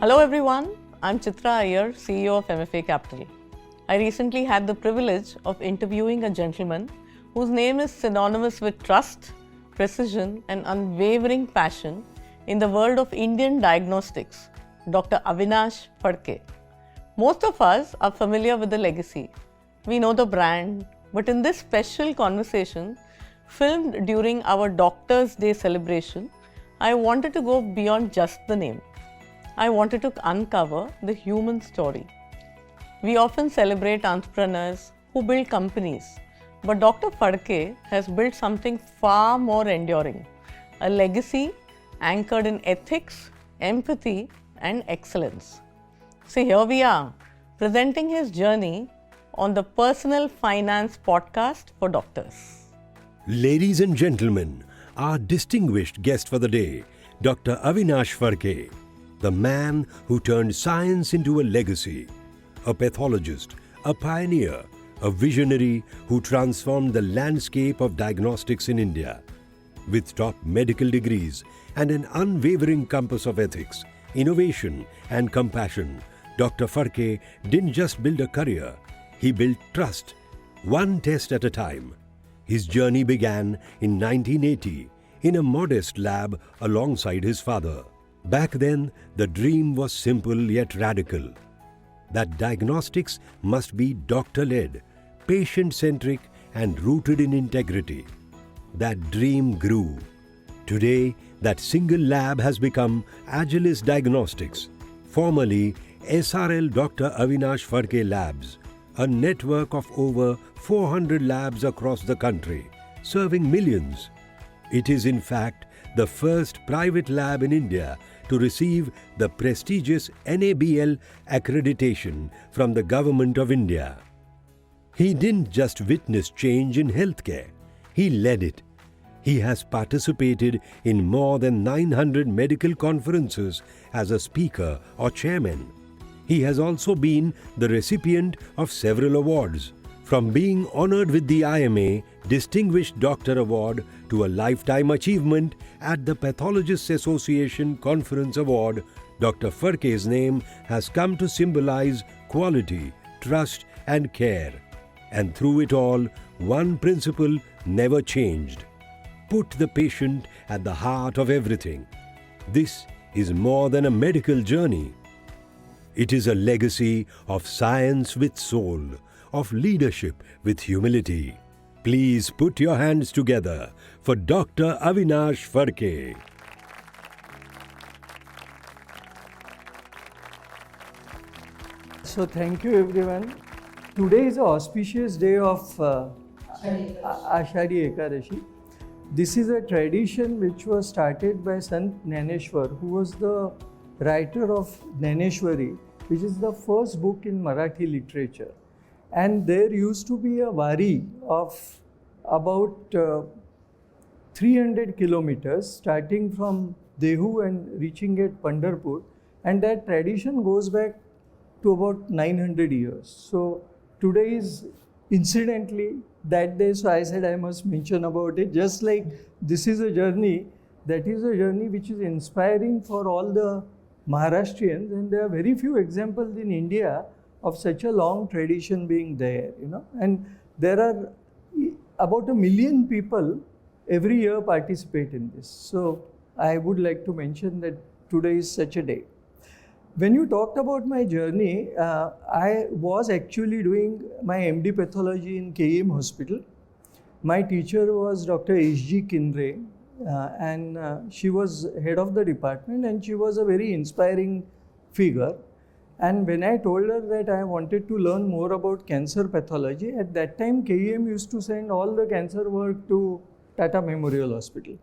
Hello everyone, I'm Chitra Iyer, CEO of MFA Capital. I recently had the privilege of interviewing a gentleman whose name is synonymous with trust, precision and unwavering passion in the world of Indian diagnostics, Dr. Avinash Phadke. Most of us are familiar with the legacy. We know the brand, but in this special conversation, filmed during our Doctors' Day celebration, I wanted to go beyond just the name. I wanted to uncover the human story. We often celebrate entrepreneurs who build companies, but Dr. Phadke has built something far more enduring, a legacy anchored in ethics, empathy, and excellence. So here we are, presenting his journey on the Personal Finance Podcast for Doctors. Ladies and gentlemen, our distinguished guest for the day, Dr. Avinash Phadke, the man who turned science into a legacy, a pathologist, a pioneer, a visionary who transformed the landscape of diagnostics in India. With top medical degrees and an unwavering compass of ethics, innovation and compassion, Dr. Phadke didn't just build a career, he built trust, one test at a time. His journey began in 1980 in a modest lab alongside his father. Back then, the dream was simple yet radical. That diagnostics must be doctor-led, patient-centric and rooted in integrity. That dream grew. Today, that single lab has become Agilis Diagnostics, formerly SRL Dr. Avinash Phadke Labs, a network of over 400 labs across the country, serving millions. It is in fact the first private lab in India to receive the prestigious NABL accreditation from the Government of India. He didn't just witness change in healthcare, he led it. He has participated in more than 900 medical conferences as a speaker or chairman. He has also been the recipient of several awards, from being honored with the IMA Distinguished Doctor Award to a Lifetime Achievement at the Pathologists Association Conference Award. Dr. Phadke's name has come to symbolize quality, trust and care. And through it all, one principle never changed. Put the patient at the heart of everything. This is more than a medical journey. It is a legacy of science with soul, of leadership with humility. Please put your hands together for Dr. Avinash Phadke. So thank you everyone. Today is an auspicious day of Ashadhi Ekadashi. This is a tradition which was started by Sant Jnaneshwar, who was the writer of Jnaneshwari, which is the first book in Marathi literature. And there used to be a wari of about 300 kilometers starting from Dehu and reaching at Pandharpur. And that tradition goes back to about 900 years. So today is incidentally that day, so I said I must mention about it. Just like this is a journey, that is a journey which is inspiring for all the Maharashtrians, and there are very few examples in India of such a long tradition being there, and there are about 1 million people every year participate in this. So I would like to mention that today is such a day. When you talked about my journey, I was actually doing my MD pathology in KEM hospital. My teacher was Dr. H.G. Kindre, and she was head of the department, and she was a very inspiring figure. And when I told her that I wanted to learn more about cancer pathology, at that time KEM used to send all the cancer work to Tata Memorial Hospital.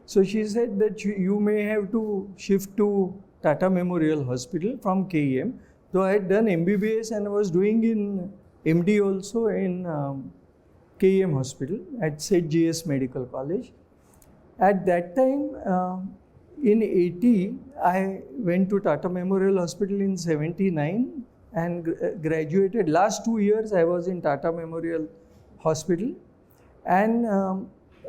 So she said that you may have to shift to Tata Memorial Hospital from KEM. Though I had done MBBS and I was doing in MD also in KEM Hospital at St. GS Medical College. At that time, in 80, I went to Tata Memorial Hospital in 79 and graduated. Last 2 years I was in Tata Memorial Hospital, and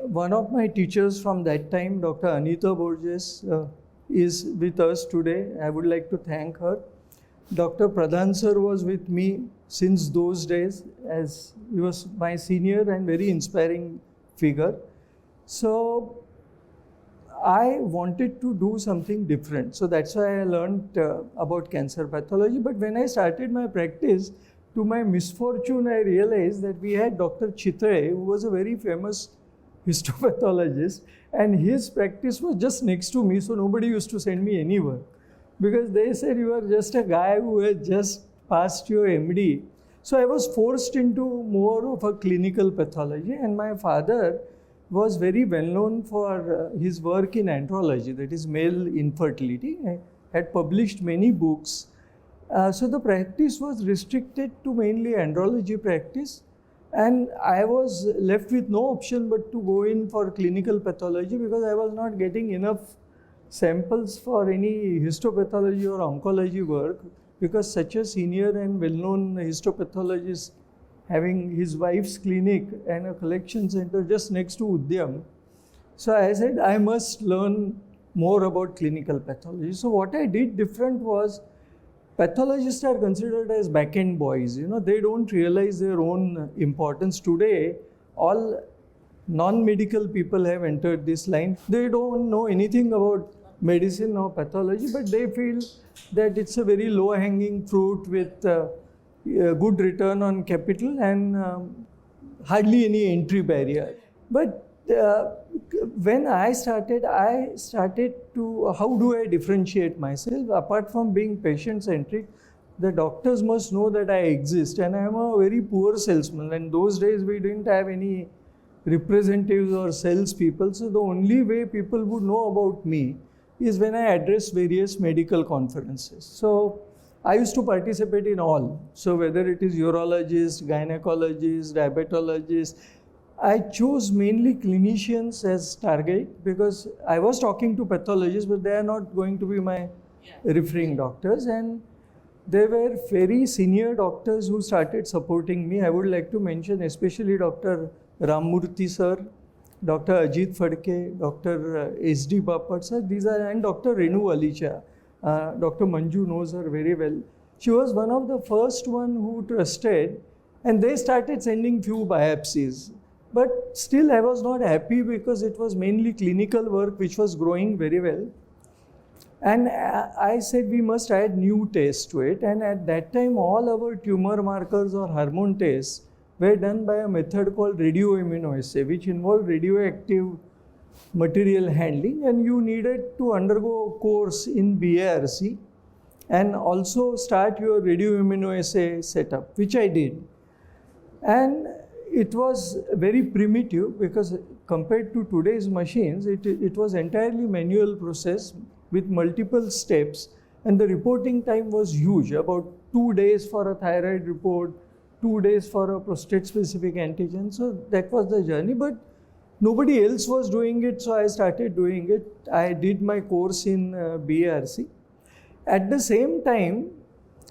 one of my teachers from that time, Dr. Anita Borges, is with us today. I would like to thank her. Dr. Pradhan sir was with me since those days, as he was my senior and very inspiring figure. So I wanted to do something different. So that's why I learned about cancer pathology. But when I started my practice, to my misfortune, I realized that we had Dr. Chitra Iyer, who was a very famous histopathologist, and his practice was just next to me, so nobody used to send me any work. Because they said, you are just a guy who had just passed your MD. So I was forced into more of a clinical pathology, and my father was very well known for his work in andrology, that is male infertility. He had published many books. So the practice was restricted to mainly andrology practice, and I was left with no option but to go in for clinical pathology because I was not getting enough samples for any histopathology or oncology work, because such a senior and well-known histopathologist having his wife's clinic and a collection center just next to Udyam. So I said, I must learn more about clinical pathology. So what I did different was, pathologists are considered as back-end boys. They don't realize their own importance. Today, all non-medical people have entered this line. They don't know anything about medicine or pathology, but they feel that it's a very low-hanging fruit with good return on capital and hardly any entry barrier. But when I started to, how do I differentiate myself? Apart from being patient-centric, the doctors must know that I exist, and I am a very poor salesman. And those days we didn't have any representatives or salespeople, so the only way people would know about me is when I address various medical conferences. So I used to participate in all. So whether it is urologist, gynecologist, diabetologist, I chose mainly clinicians as target because I was talking to pathologists, but they are not going to be my referring doctors. And there were very senior doctors who started supporting me. I would like to mention especially Dr. Ramurthy sir, Dr. Avinash Phadke, Dr. S.D. Bapat sir, and Dr. Renu Alicha. Dr. Manju knows her very well. She was one of the first one who trusted, and they started sending few biopsies. But still I was not happy because it was mainly clinical work which was growing very well. And I said we must add new tests to it. And at that time all our tumor markers or hormone tests were done by a method called radioimmunoassay, which involved radioactive material handling, and you needed to undergo a course in BARC and also start your radioimmunoassay setup, which I did. And it was very primitive because compared to today's machines, it was entirely manual process with multiple steps, and the reporting time was huge, about 2 days for a thyroid report, 2 days for a prostate-specific antigen. So that was the journey, but nobody else was doing it, so I started doing it. I did my course in BARC. At the same time,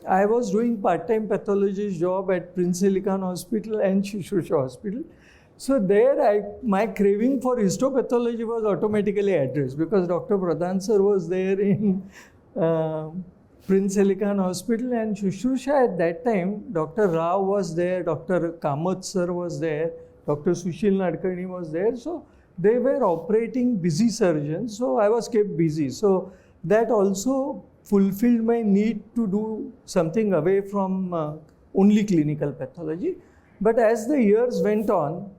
I was doing part-time pathologist job at Prince Silicon Hospital and Shushusha Hospital. So there, my craving for histopathology was automatically addressed because Dr. Pradhan sir was there in Prince Silicon Hospital, and Shushusha at that time, Dr. Rao was there, Dr. Kamath sir was there, Dr. Sushil Nadkarni was there. So they were operating busy surgeons, so I was kept busy. So that also fulfilled my need to do something away from only clinical pathology. But as the years went on,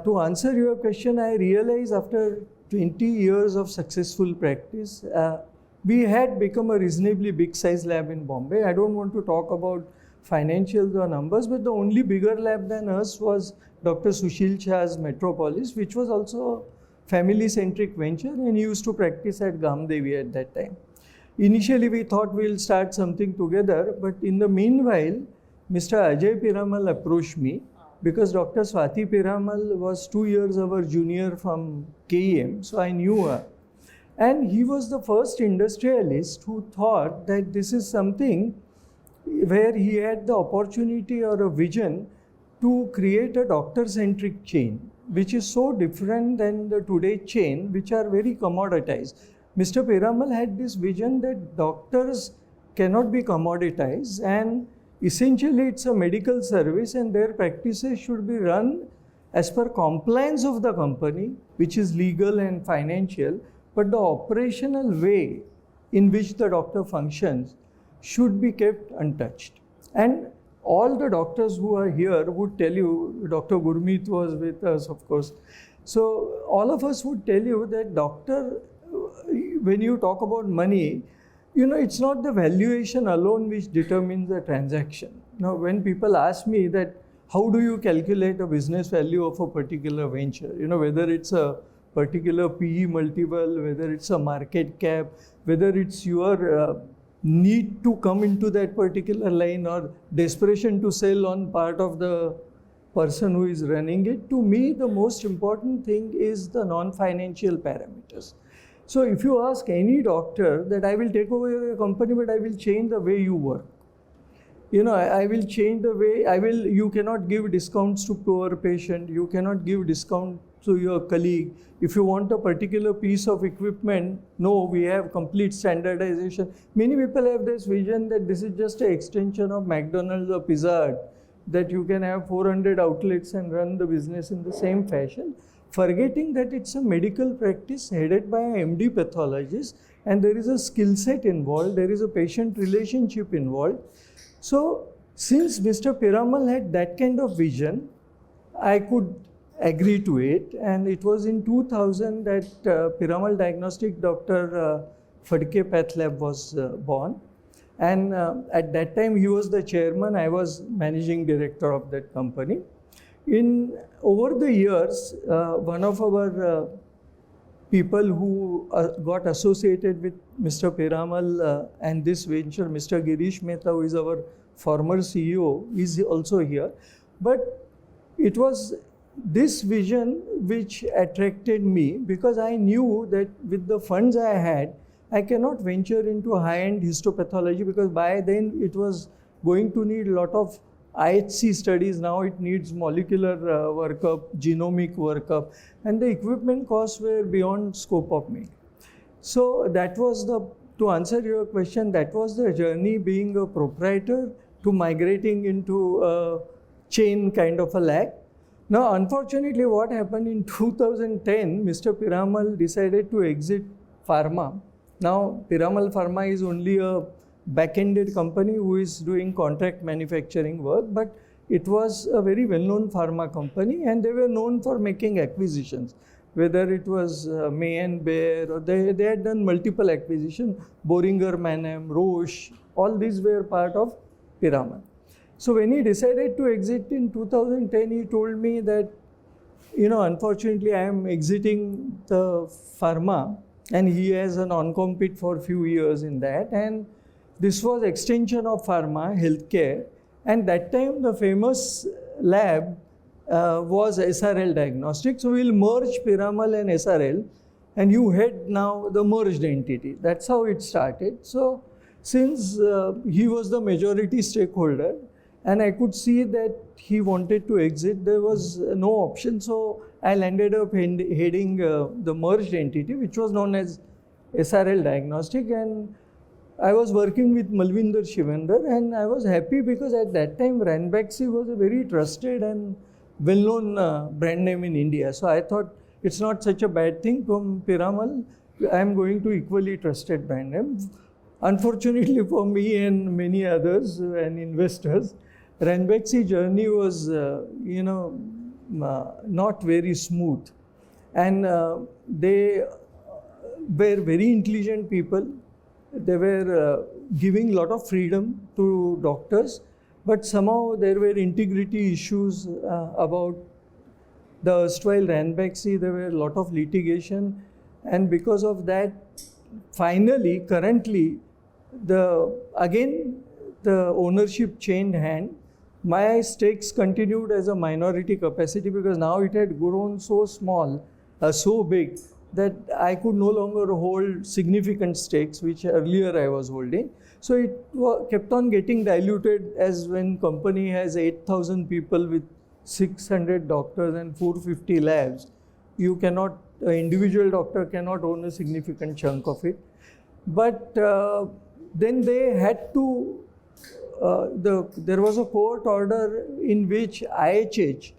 to answer your question, I realized after 20 years of successful practice, we had become a reasonably big size lab in Bombay. I don't want to talk about financials or numbers, but the only bigger lab than us was Dr. Sushil Shah's Metropolis, which was also a family-centric venture, and he used to practice at Gamdevi at that time. Initially, we thought we'll start something together, but in the meanwhile, Mr. Ajay Piramal approached me because Dr. Swati Piramal was 2 years our junior from KEM, so I knew her. And he was the first industrialist who thought that this is something where he had the opportunity or a vision to create a doctor-centric chain, which is so different than the today chain, which are very commoditized. Mr. Piramal had this vision that doctors cannot be commoditized, and essentially it's a medical service and their practices should be run as per compliance of the company, which is legal and financial, but the operational way in which the doctor functions should be kept untouched. And all the doctors who are here would tell you, Dr. Gurmeet was with us, of course. So all of us would tell you that doctor, when you talk about money, it's not the valuation alone which determines the transaction. Now, when people ask me that, how do you calculate a business value of a particular venture? Whether it's a particular PE multiple, whether it's a market cap, whether it's your need to come into that particular line or desperation to sell on part of the person who is running it. To me, the most important thing is the non-financial parameters. So if you ask any doctor that I will take over your company, but I will change the way you work. I will change the way, you cannot give discounts to poor patient, you cannot give discount to your colleague. If you want a particular piece of equipment, no, we have complete standardization. Many people have this vision that this is just an extension of McDonald's or Pizza Hut, that you can have 400 outlets and run the business in the same fashion, forgetting that it's a medical practice headed by an MD pathologist, and there is a skill set involved, there is a patient relationship involved. So since Mr. Piramal had that kind of vision, I could agree to it, and it was in 2000 that Piramal Diagnostic Dr. Phadke Path Lab was born, and at that time he was the chairman, I was managing director of that company. Over the years, one of our people who got associated with Mr. Piramal and this venture, Mr. Girish Mehta, who is our former CEO, is also here. But it was this vision which attracted me, because I knew that with the funds I had, I cannot venture into high-end histopathology, because by then it was going to need a lot of IHC studies. Now it needs molecular workup, genomic workup, and the equipment costs were beyond scope of me. So that was to answer your question, that was the journey, being a proprietor to migrating into a chain kind of a lab. Now, unfortunately, what happened in 2010, Mr. Piramal decided to exit pharma. Now, Piramal Pharma is only a back-ended company who is doing contract manufacturing work, but it was a very well-known pharma company, and they were known for making acquisitions. Whether it was May and Bayer, or they had done multiple acquisitions, Boehringer Mannem, Roche, all these were part of Piramal. So when he decided to exit in 2010, he told me that, unfortunately, I am exiting the pharma, and he has a non-compete for a few years in that. And this was extension of pharma, healthcare. And that time, the famous lab was SRL Diagnostic. So we'll merge Piramal and SRL, and you head now the merged entity. That's how it started. So since he was the majority stakeholder, and I could see that he wanted to exit, there was no option. So I ended up heading the merged entity, which was known as SRL Diagnostic. And I was working with Malvinder Shivender, and I was happy because at that time Ranbaxy was a very trusted and well-known brand name in India. So I thought it's not such a bad thing from Piramal. I am going to equally trusted brand name. Unfortunately for me and many others and investors, Ranbaxy journey was, not very smooth. And they were very intelligent people. They were giving a lot of freedom to doctors, but somehow there were integrity issues about the erstwhile Ranbaxy. There were a lot of litigation, and because of that, finally, currently, the ownership changed hand. My stakes continued as a minority capacity because now it had grown so small, so big, that I could no longer hold significant stakes, which earlier I was holding. So it kept on getting diluted, as when company has 8,000 people with 600 doctors and 450 labs, you cannot an individual doctor cannot own a significant chunk of it. But then they had to, there was a court order in which IHH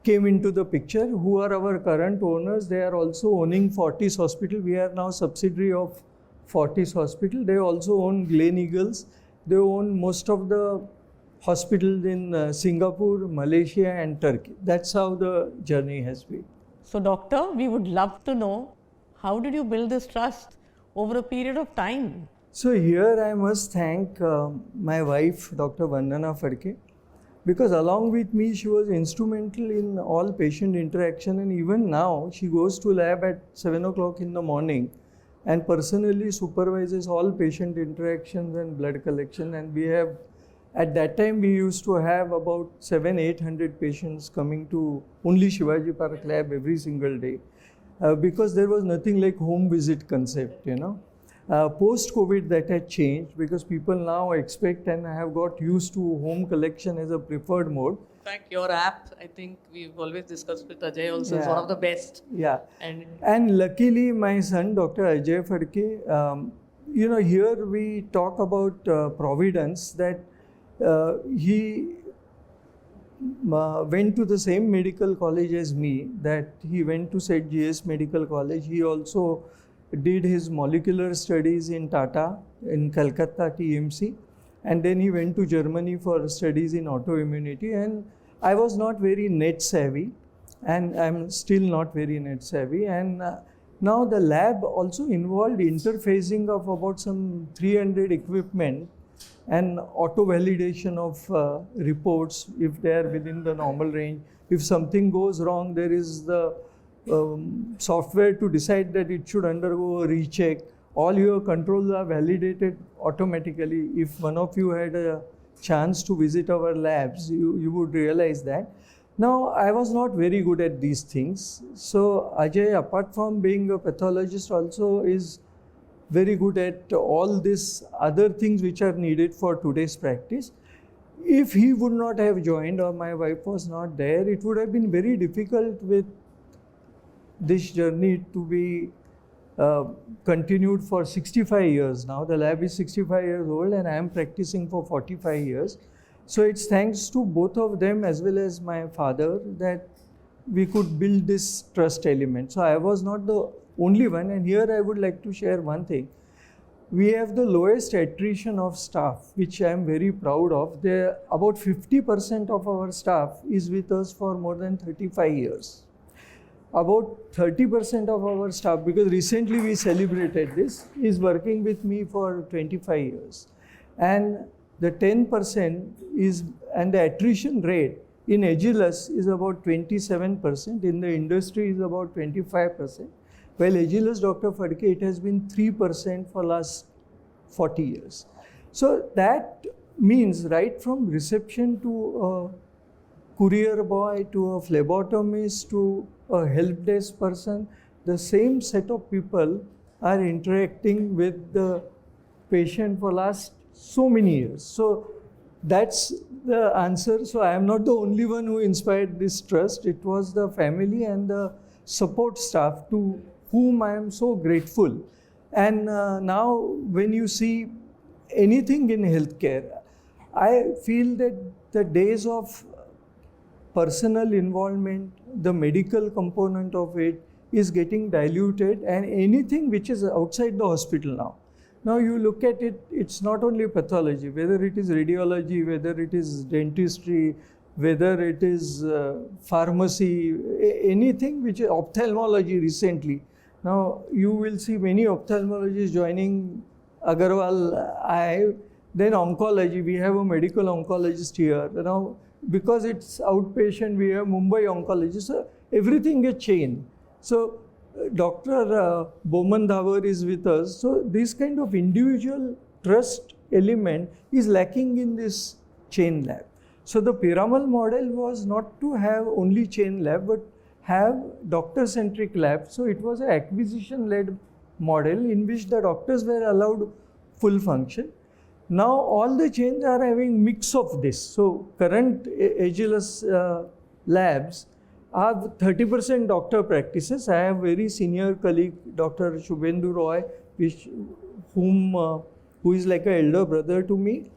came into the picture, who are our current owners. They are also owning Fortis Hospital. We are now subsidiary of Fortis Hospital. They also own Gleneagles. They own most of the hospitals in Singapore, Malaysia and Turkey. That's how the journey has been. So doctor, we would love to know, how did you build this trust over a period of time? So here I must thank my wife, Dr. Vandana Phadke, because along with me she was instrumental in all patient interaction, and even now she goes to lab at 7 o'clock in the morning and personally supervises all patient interactions and blood collection. And we have, at that time we used to have about 700-800 patients coming to only Shivaji Park lab every single day, because there was nothing like home visit concept, you know. Post-COVID that had changed, because people now expect and have got used to home collection as a preferred mode. In fact, your app, I think we've always discussed with Ajay also, is one of the best. Yeah. And luckily my son, Dr. Ajay Phadke, you know, here we talk about providence, that he went to the same medical college as me, that he went to St. G.S. Medical College. He also did his molecular studies in Tata, in Calcutta TMC, and then he went to Germany for studies in autoimmunity. And I was not very net savvy, and I'm still not very net savvy. And now the lab also involved interfacing of about some 300 equipment and auto validation of reports if they are within the normal range. If something goes wrong, there is the software to decide that it should undergo a recheck. All your controls are validated automatically. If one of you had a chance to visit our labs, you would realize that. Now, I was not very good at these things. So Ajay, apart from being a pathologist, also is very good at all these other things which are needed for today's practice. If he would not have joined, or my wife was not there, it would have been very difficult with this journey to be continued for 65 years now. The lab is 65 years old and I am practicing for 45 years. So it's thanks to both of them as well as my father that we could build this trust element. So I was not the only one, and here I would like to share one thing. We have the lowest attrition of staff, which I am very proud of. About 50% of our staff is with us for more than 35 years. About 30% of our staff, because recently we celebrated this, is working with me for 25 years. And the 10% is, and the attrition rate in Agilus is about 27%, in the industry is about 25%. While Agilus Dr. Phadke, it has been 3% for last 40 years. So that means right from reception to a courier boy, to a phlebotomist, to a help desk person, the same set of people are interacting with the patient for last so many years. So that's the answer. So I am not the only one who inspired this trust. It was the family and the support staff to whom I am so grateful. And now when you see anything in healthcare, I feel that the days of personal involvement, the medical component of it is getting diluted, and anything which is outside the hospital now. Now you look at it, it's not only pathology, whether it is radiology, whether it is dentistry, whether it is pharmacy, anything which is ophthalmology recently. Now you will see many ophthalmologists joining Agarwal Eye. Then oncology, we have a medical oncologist here. Now because it's outpatient, we have Mumbai oncologist. So everything is chain. So Dr. Bowman Dhawer is with us. So this kind of individual trust element is lacking in this chain lab. So the Piramal model was not to have only chain lab, but have doctor-centric lab. So it was an acquisition-led model in which the doctors were allowed full function. Now all the chains are having mix of this. So current Agilus labs I have 30% doctor practices. I have very senior colleague, Dr. Shubhendu Roy, who is like an elder brother to me.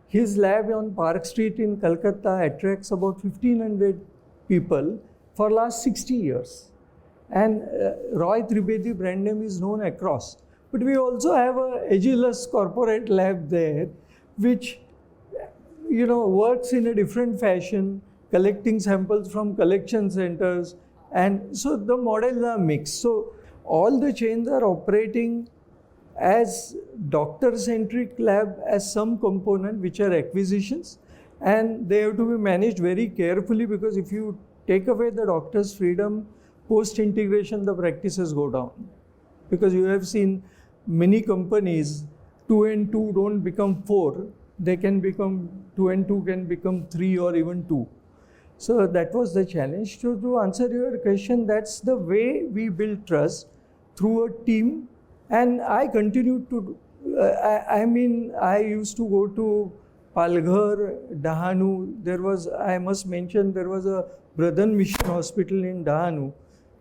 His lab on Park Street in Calcutta attracts about 1,500 people for last 60 years. And Roy Tribedi brand name is known across. But we also have a Agilus corporate lab there, which works in a different fashion, collecting samples from collection centers. And so the models are mixed. So all the chains are operating as doctor-centric lab as some component, which are acquisitions. And they have to be managed very carefully, because if you take away the doctor's freedom, post-integration, the practices go down. Because you have seen many companies, 2 and 2 don't become 4. They can become 2 and 2 can become 3 or even 2. So that was the challenge. So to answer your question, that's the way we build trust, through a team. And I continue to, I used to go to Palghar, Dahanu. I must mention, there was a Brethren Mission Hospital in Dahanu,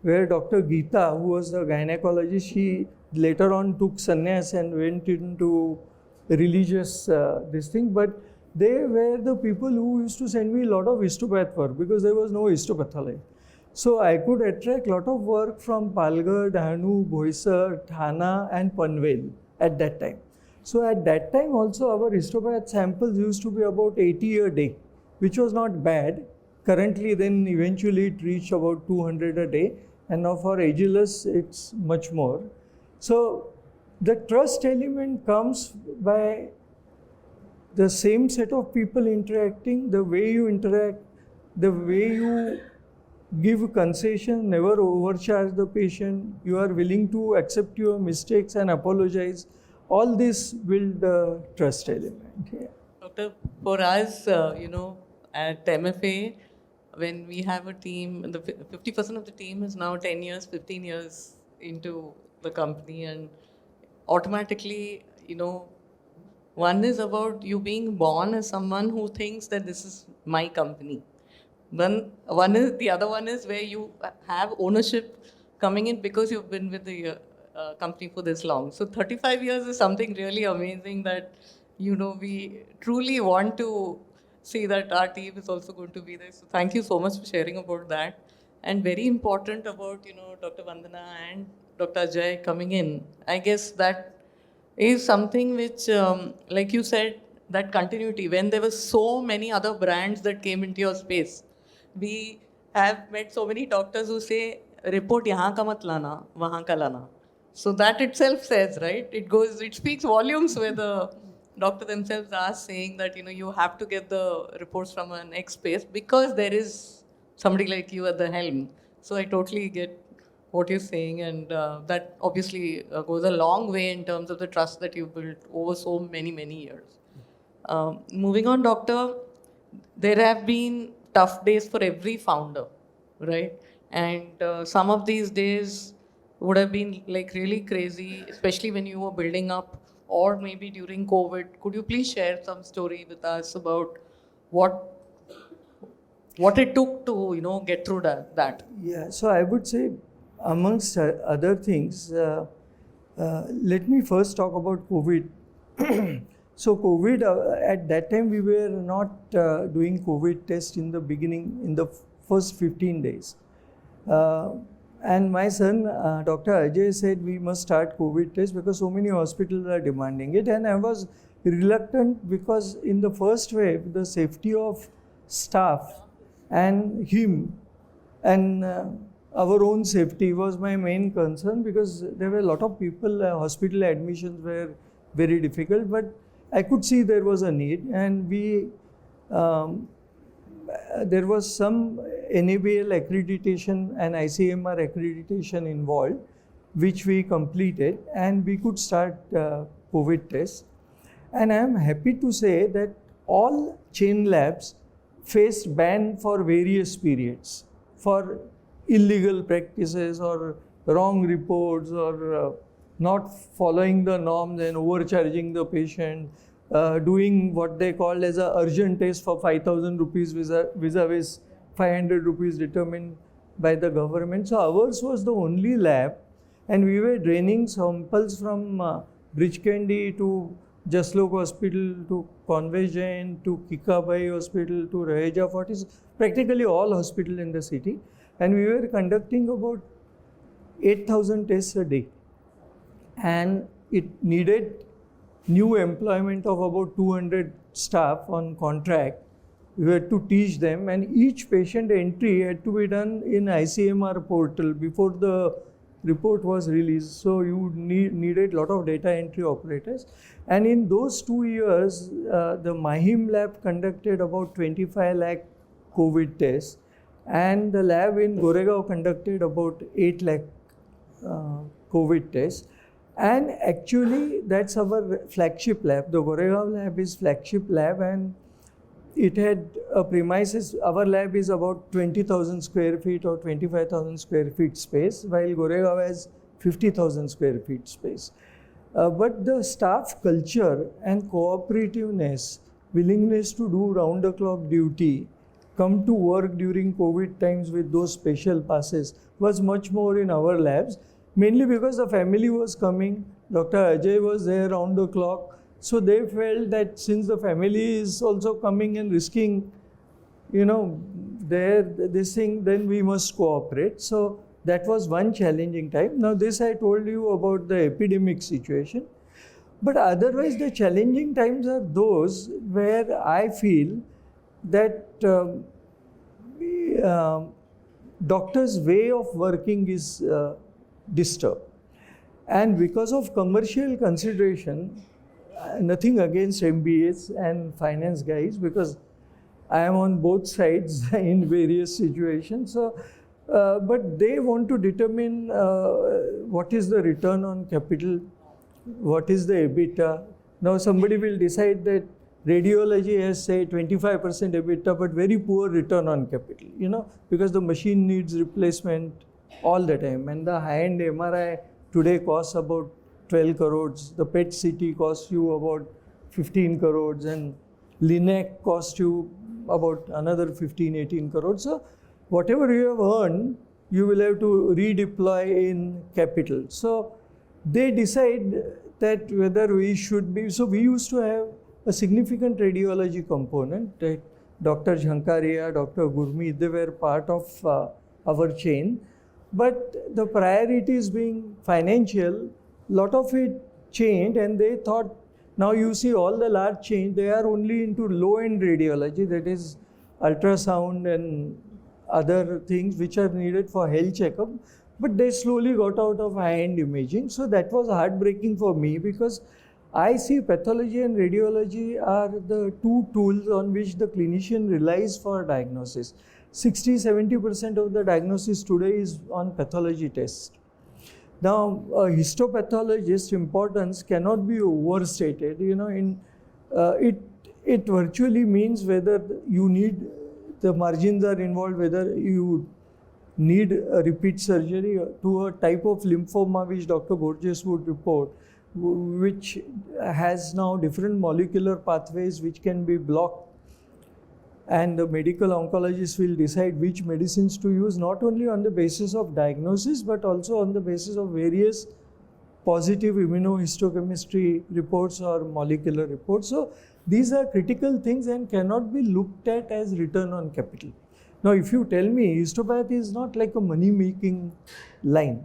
where Dr. Geeta, who was the gynecologist, she later on took sannyas and went into religious this thing. But they were the people who used to send me a lot of histopath work, because there was no histopathology. So I could attract a lot of work from Palghar, Dahanu, Boisar, Thana and Panvel at that time. So at that time also our histopath samples used to be about 80 a day, which was not bad. Currently then eventually it reached about 200 a day, and now for Agilus it's much more. So the trust element comes by the same set of people interacting, the way you interact, the way you give concession, never overcharge the patient, you are willing to accept your mistakes and apologize. All this build the trust element. Yeah. Doctor, for us, at MFA, when we have a team, the 50% of the team is now 10 years, 15 years into the company, and automatically, one is about you being born as someone who thinks that this is my company. Then the other one is where you have ownership coming in because you've been with the company for this long. So 35 years is something really amazing that, we truly want to see that our team is also going to be there. So thank you so much for sharing about that. And very important about, Dr. Vandana and Dr. Ajay coming in. I guess that is something which, like you said, that continuity, when there were so many other brands that came into your space. We have met so many doctors who say, report yahan ka mat lana, wahan ka lana. So that itself says, right? It speaks volumes where the doctor themselves are saying that, you have to get the reports from an X space because there is somebody like you at the helm. So I totally get what you're saying, and that obviously goes a long way in terms of the trust that you've built over so many, many years. Moving on, doctor, there have been tough days for every founder, right? And some of these days would have been like really crazy, especially when you were building up, or maybe during COVID. Could you please share some story with us about what it took to get through that? Yeah, so I would say, amongst other things, let me first talk about COVID. So COVID, at that time we were not doing COVID test in the beginning, in the first 15 days. And my son, Dr. Ajay, said we must start COVID test because so many hospitals are demanding it. And I was reluctant because in the first wave, the safety of staff and him and our own safety was my main concern, because there were a lot of people, hospital admissions were very difficult, but I could see there was a need, and there was some NABL accreditation and ICMR accreditation involved, which we completed, and we could start COVID tests. And I am happy to say that all chain labs faced ban for various periods, for illegal practices or wrong reports or not following the norms and overcharging the patient, doing what they called as a urgent test for 5,000 rupees vis-a-vis 500 rupees determined by the government. So ours was the only lab, and we were draining samples from Bridgecandy to Jaslok Hospital to Conway Jain to Kikabai Hospital to Raheja Fortis, practically all hospitals in the city, and we were conducting about 8,000 tests a day, and it needed new employment of about 200 staff on contract. We had to teach them, and each patient entry had to be done in ICMR portal before the report was released. So you needed a lot of data entry operators. And in those 2 years, the Mahim lab conducted about 25 lakh COVID tests, and the lab in Goregaon conducted about 8 lakh COVID tests. And actually, that's our flagship lab. The Goregaon lab is flagship lab, and it had a premises. Our lab is about 20,000 square feet or 25,000 square feet space, while Goregaon has 50,000 square feet space. But the staff culture and cooperativeness, willingness to do round-the-clock duty, come to work during COVID times with those special passes was much more in our labs, mainly because the family was coming. Dr. Ajay was there round the clock. So they felt that since the family is also coming and risking, this thing, then we must cooperate. So that was one challenging time. Now this I told you about the epidemic situation. But otherwise the challenging times are those where I feel that doctors' way of working is disturbed. And because of commercial consideration, nothing against MBAs and finance guys, because I am on both sides in various situations. So, but they want to determine what is the return on capital, what is the EBITDA. Now somebody will decide that radiology has, say, 25% EBITDA, but very poor return on capital, because the machine needs replacement all the time. And the high-end MRI today costs about 12 crores. The PET CT costs you about 15 crores, and LINAC costs you about another 15, 18 crores. So whatever you have earned, you will have to redeploy in capital. So they decide that whether we should be, so we used to have a significant radiology component. Dr. Jhankaria, Dr. Gurmeet, they were part of our chain. But the priorities being financial, lot of it changed, and they thought, now you see all the large chains, they are only into low-end radiology, that is ultrasound and other things which are needed for health checkup. But they slowly got out of high-end imaging. So that was heartbreaking for me, because I see pathology and radiology are the two tools on which the clinician relies for diagnosis. 60-70% of the diagnosis today is on pathology tests. Now, a histopathologist's importance cannot be overstated. It virtually means whether you need, the margins are involved, whether you need a repeat surgery to a type of lymphoma which Dr. Borges would report, which has now different molecular pathways which can be blocked. And the medical oncologist will decide which medicines to use, not only on the basis of diagnosis, but also on the basis of various positive immunohistochemistry reports or molecular reports. So these are critical things and cannot be looked at as return on capital. Now, if you tell me histopathy is not like a money-making line,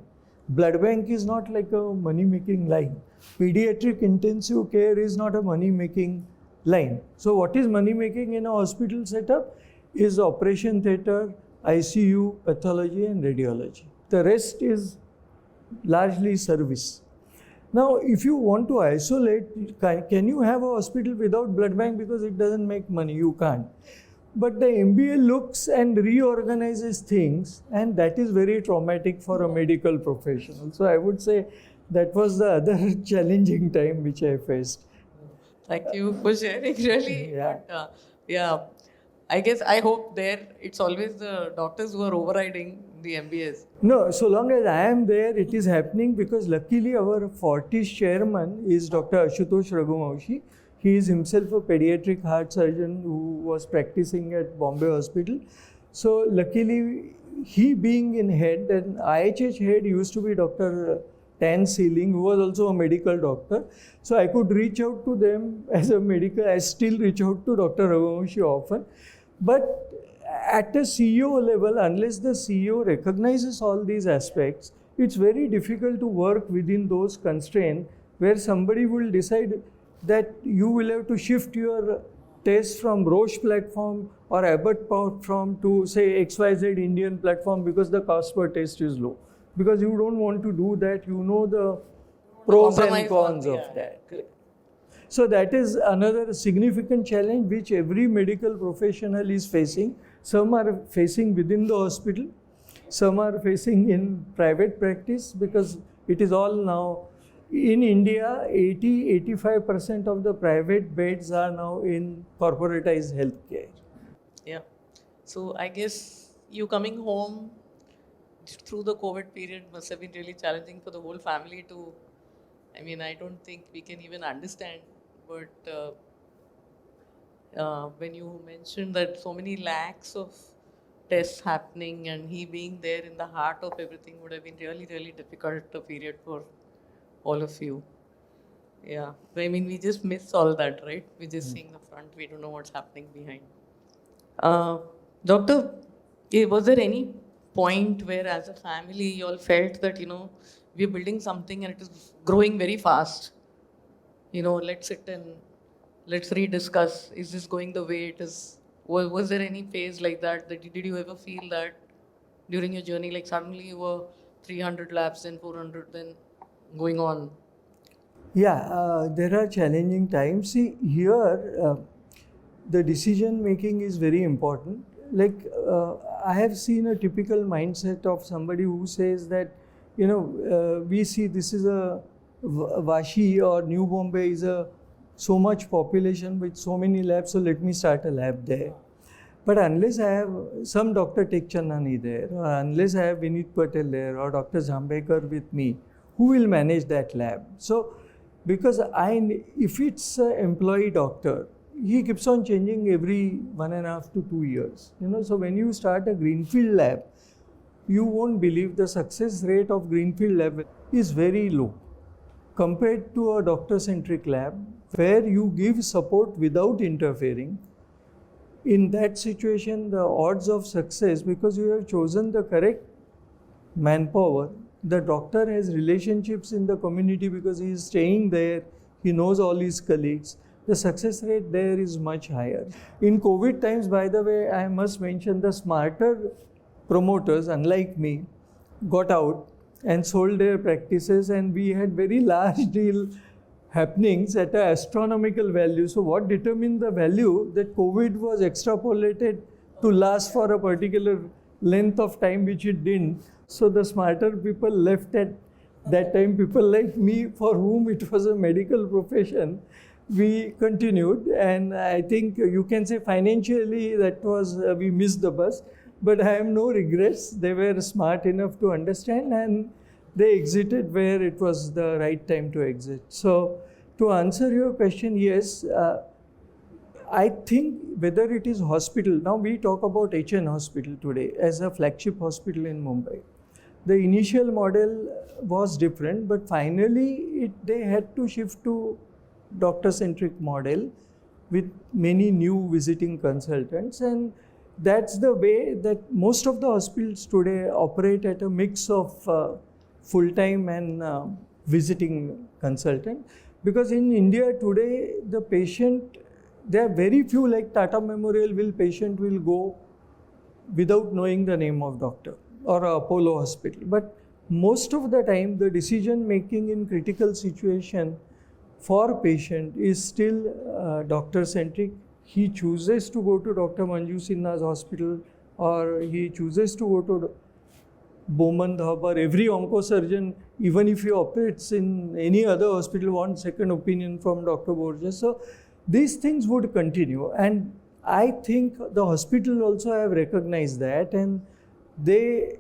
blood bank is not like a money-making line, pediatric intensive care is not a money-making line. So what is money making in a hospital setup is operation theatre, ICU, pathology and radiology. The rest is largely service. Now if you want to isolate, can you have a hospital without blood bank because it doesn't make money? You can't. But the MBA looks and reorganizes things, and that is very traumatic for a medical professional. So I would say that was the other challenging time which I faced. Thank you for sharing, really. Yeah. I hope there it's always the doctors who are overriding the MBAs. No, so long as I am there, it is happening, because luckily our Fortis chairman is Dr. Ashutosh Raghumaushi. He is himself a pediatric heart surgeon who was practicing at Bombay Hospital. So luckily, he being in head, and IHH head used to be Dr. Tan Sealing, who was also a medical doctor. So I could reach out to them as a medical. I still reach out to Dr. Raghuvanshi often. But at a CEO level, unless the CEO recognizes all these aspects, it's very difficult to work within those constraints where somebody will decide that you will have to shift your test from Roche platform or Abbott platform to say XYZ Indian platform because the cost per test is low. Because you don't want to do that, you know the pros and cons of that. So that is another significant challenge which every medical professional is facing. Some are facing within the hospital, some are facing in private practice, because it is all now in India, 80-85% of the private beds are now in corporatized healthcare. Yeah. So I guess you coming home through the COVID period must have been really challenging for the whole family to, I mean, I don't think we can even understand, but when you mentioned that so many lakhs of tests happening and he being there in the heart of everything would have been really, really difficult a period for all of you. Yeah. I mean, we just miss all that, right? We're just seeing the front, we don't know what's happening behind. Doctor, was there any point where as a family you all felt that, we're building something and it is growing very fast? Let's sit and let's rediscuss. Is this going the way it is? Was there any phase like that? Did you ever feel that during your journey? Like suddenly you were 300 labs, then 400, then going on? Yeah, there are challenging times. See, here the decision making is very important. Like I have seen a typical mindset of somebody who says that, we see this is a Vashi or New Bombay is a so much population with so many labs, so let me start a lab there. But unless I have some Dr. Tekchandani there, or unless I have Vinit Patel there, or Dr. Zambekar with me, who will manage that lab? So, because if it's an employee doctor, he keeps on changing every 1.5 to 2 years. So when you start a greenfield lab, you won't believe the success rate of greenfield lab is very low compared to a doctor-centric lab where you give support without interfering. In that situation, the odds of success, because you have chosen the correct manpower, the doctor has relationships in the community because he is staying there, he knows all his colleagues, the success rate there is much higher. In COVID times, by the way, I must mention the smarter promoters, unlike me, got out and sold their practices, and we had very large deal happenings at an astronomical value. So what determined the value? That COVID was extrapolated to last for a particular length of time, which it didn't. So the smarter people left at that time. People like me, for whom it was a medical profession, we continued. And I think you can say financially that was, we missed the bus. But I have no regrets. They were smart enough to understand and they exited where it was the right time to exit. So to answer your question, yes, I think whether it is hospital, now we talk about HN Hospital today as a flagship hospital in Mumbai. The initial model was different, but finally they had to shift to doctor-centric model with many new visiting consultants, and that's the way that most of the hospitals today operate at a mix of full-time and visiting consultant. Because in India today, the patient, there are very few, like Tata Memorial patient will go without knowing the name of doctor, or Apollo Hospital. But most of the time, the decision making in critical situation for patient is still doctor-centric. He chooses to go to Dr. Manju Sinha's hospital, or he chooses to go to Bowman Dhabar. Every oncosurgeon, even if he operates in any other hospital, wants second opinion from Dr. Borges. So these things would continue. And I think the hospital also have recognized that, and they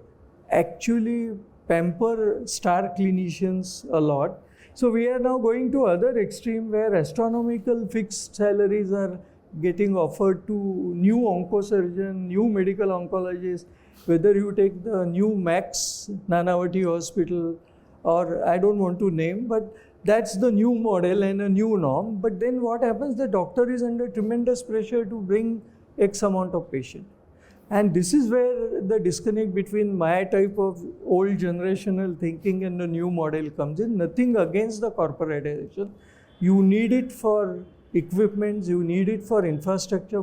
actually pamper star clinicians a lot. So we are now going to other extreme where astronomical fixed salaries are getting offered to new oncosurgeon, new medical oncologist, whether you take the new Max Nanavati Hospital, or I don't want to name, but that's the new model and a new norm. But then what happens, the doctor is under tremendous pressure to bring X amount of patient. And this is where the disconnect between my type of old generational thinking and the new model comes in. Nothing against the corporatization. You need it for equipments, you need it for infrastructure.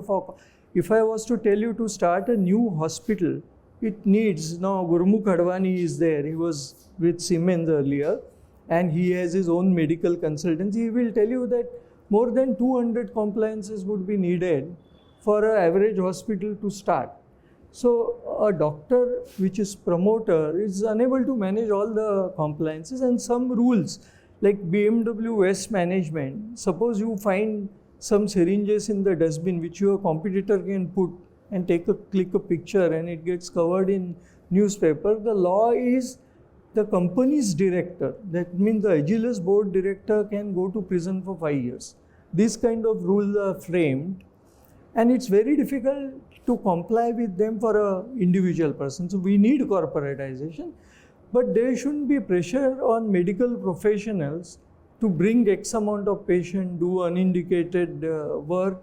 If I was to tell you to start a new hospital, it needs, now Gurmukh Advani is there, he was with Siemens earlier, and he has his own medical consultancy. He will tell you that more than 200 compliances would be needed for an average hospital to start. So a doctor which is promoter is unable to manage all the compliances, and some rules like BMW waste management. Suppose you find some syringes in the dustbin which your competitor can put and click a picture and it gets covered in newspaper. The law is the company's director, that means the Agilus board director, can go to prison for 5 years. These kind of rules are framed, and it's very difficult to comply with them for an individual person. So we need corporatization, but there shouldn't be pressure on medical professionals to bring X amount of patient, do unindicated work,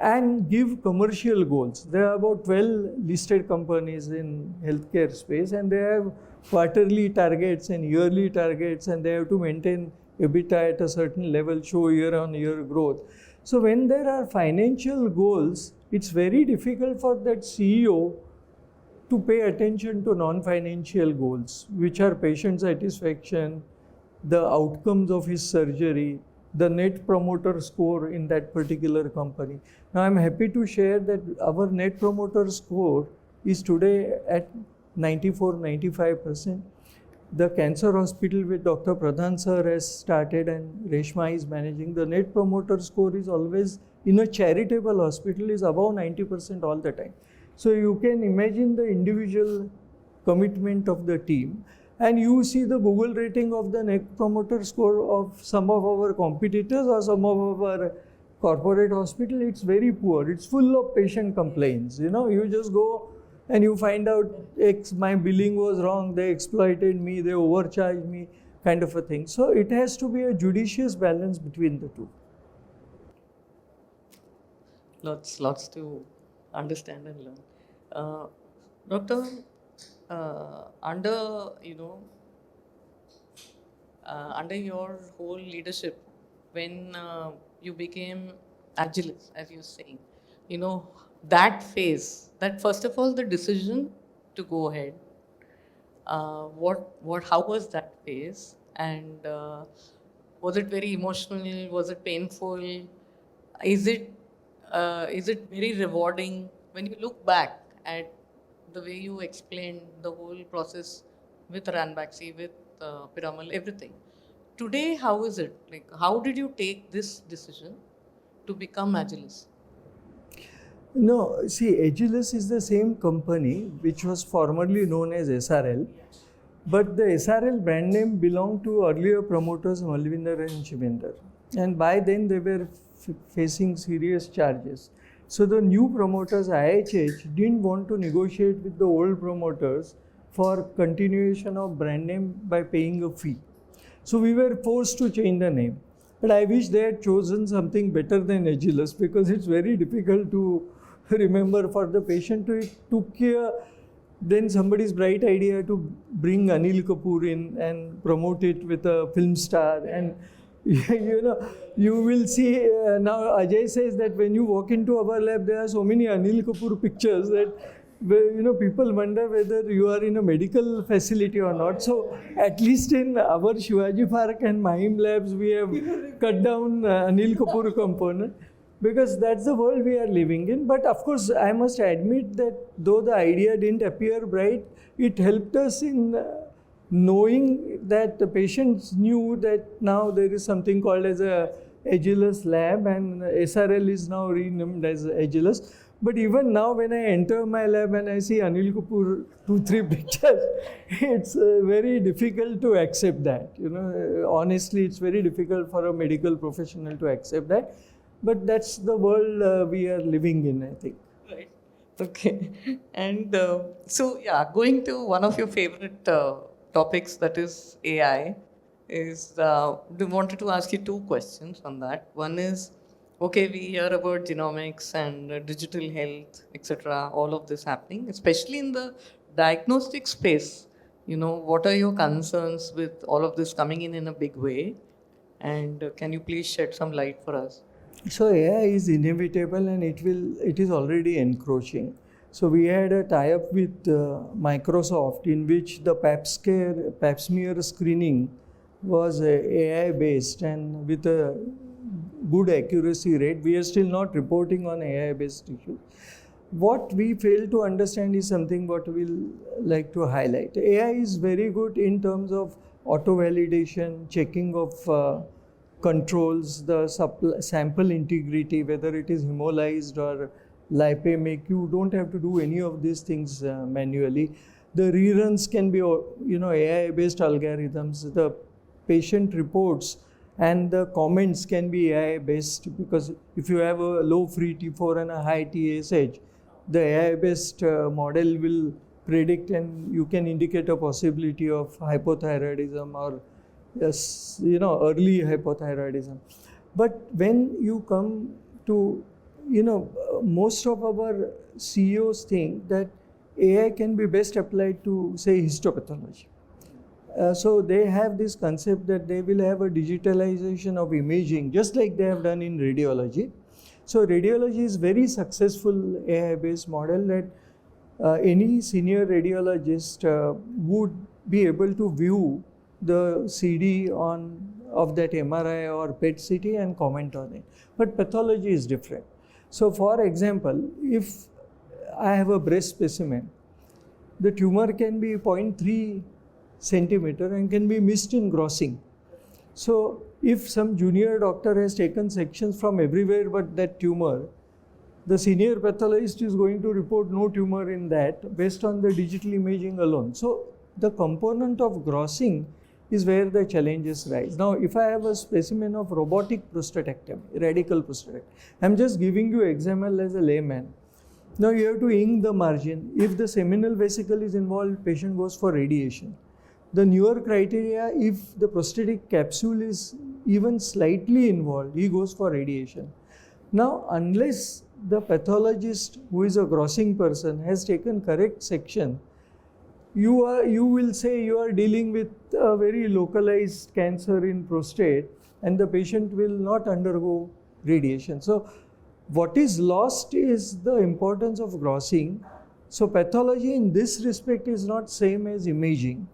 and give commercial goals. There are about 12 listed companies in healthcare space, and they have quarterly targets and yearly targets, and they have to maintain EBITDA at a certain level, show year-on-year growth. So when there are financial goals, it's very difficult for that CEO to pay attention to non-financial goals, which are patient satisfaction, the outcomes of his surgery, the net promoter score in that particular company. Now I'm happy to share that our net promoter score is today at 94-95%. The cancer hospital with Dr. Pradhan sir has started and Reshma is managing. The net promoter score is always, in a charitable hospital, is above 90% all the time. So you can imagine the individual commitment of the team. And you see the Google rating of the net promoter score of some of our competitors or some of our corporate hospital, it's very poor. It's full of patient complaints. You know, you just go and you find out my billing was wrong, they exploited me, they overcharged me, kind of a thing. So it has to be a judicious balance between the two. Lots to understand and learn. Doctor, under your whole leadership, when you became Agilus, as you're saying, that phase, that first of all, the decision to go ahead, how was that phase, and was it very emotional? Was it painful? Is it very rewarding when you look back at the way you explained the whole process with Ranbaxy, with Piramal, everything? Today, how is it? Like, how did you take this decision to become Agilus? No, see, Agilus is the same company which was formerly known as SRL, but the SRL brand name belonged to earlier promoters Malvinder and Shiminder, and by then they were facing serious charges. So the new promoters, IHH, didn't want to negotiate with the old promoters for continuation of brand name by paying a fee. So we were forced to change the name. But I wish they had chosen something better than Agilus, because it's very difficult to remember for the patient. It took then somebody's bright idea to bring Anil Kapoor in and promote it with a film star. And you will see now Ajay says that when you walk into our lab, there are so many Anil Kapoor pictures that people wonder whether you are in a medical facility or not. So at least in our Shivaji Park and Mahim labs, we have cut down Anil Kapoor component, because that's the world we are living in. But of course, I must admit that though the idea didn't appear bright, it helped us in knowing that the patients knew that now there is something called as a Agilus lab, and SRL is now renamed as Agilus. But even now when I enter my lab and I see Anil Kapoor 2-3 pictures, it's very difficult to accept that. Honestly, it's very difficult for a medical professional to accept that. But that's the world we are living in, I think. Right. Okay. And going to one of your favorite topics, that is AI, we wanted to ask you two questions on that. One is, okay, we hear about genomics and digital health, etc., all of this happening, especially in the diagnostic space. What are your concerns with all of this coming in a big way? And can you please shed some light for us? So AI is inevitable and it is already encroaching. So we had a tie-up with Microsoft in which the pap smear screening was AI based and with a good accuracy rate. We are still not reporting on AI based issues. What we fail to understand is something what we'll like to highlight. AI is very good in terms of auto validation, checking of controls, the sample integrity, whether it is hemolyzed or lipemic. You don't have to do any of these things manually. The reruns can be, AI-based algorithms. The patient reports and the comments can be AI-based, because if you have a low free T4 and a high TSH, the AI-based model will predict and you can indicate a possibility of hypothyroidism or early hypothyroidism. But when you come to, most of our CEOs think that AI can be best applied to, say, histopathology. So they have this concept that they will have a digitalization of imaging, just like they have done in radiology. So radiology is very successful AI-based model that any senior radiologist would be able to view the CD of that MRI or PET CT and comment on it. But pathology is different. So for example, if I have a breast specimen, the tumor can be 0.3 centimeter and can be missed in grossing. So if some junior doctor has taken sections from everywhere but that tumor, the senior pathologist is going to report no tumor in that based on the digital imaging alone. So the component of grossing is where the challenges rise. Now, if I have a specimen of robotic prostatectomy, radical prostatectomy, I'm just giving you example as a layman. Now you have to ink the margin. If the seminal vesicle is involved, patient goes for radiation. The newer criteria, if the prostatic capsule is even slightly involved, he goes for radiation. Now, unless the pathologist, who is a grossing person, has taken correct section, you will say you are dealing with a very localized cancer in prostate and the patient will not undergo radiation. So what is lost is the importance of grossing. So pathology in this respect is not same as imaging.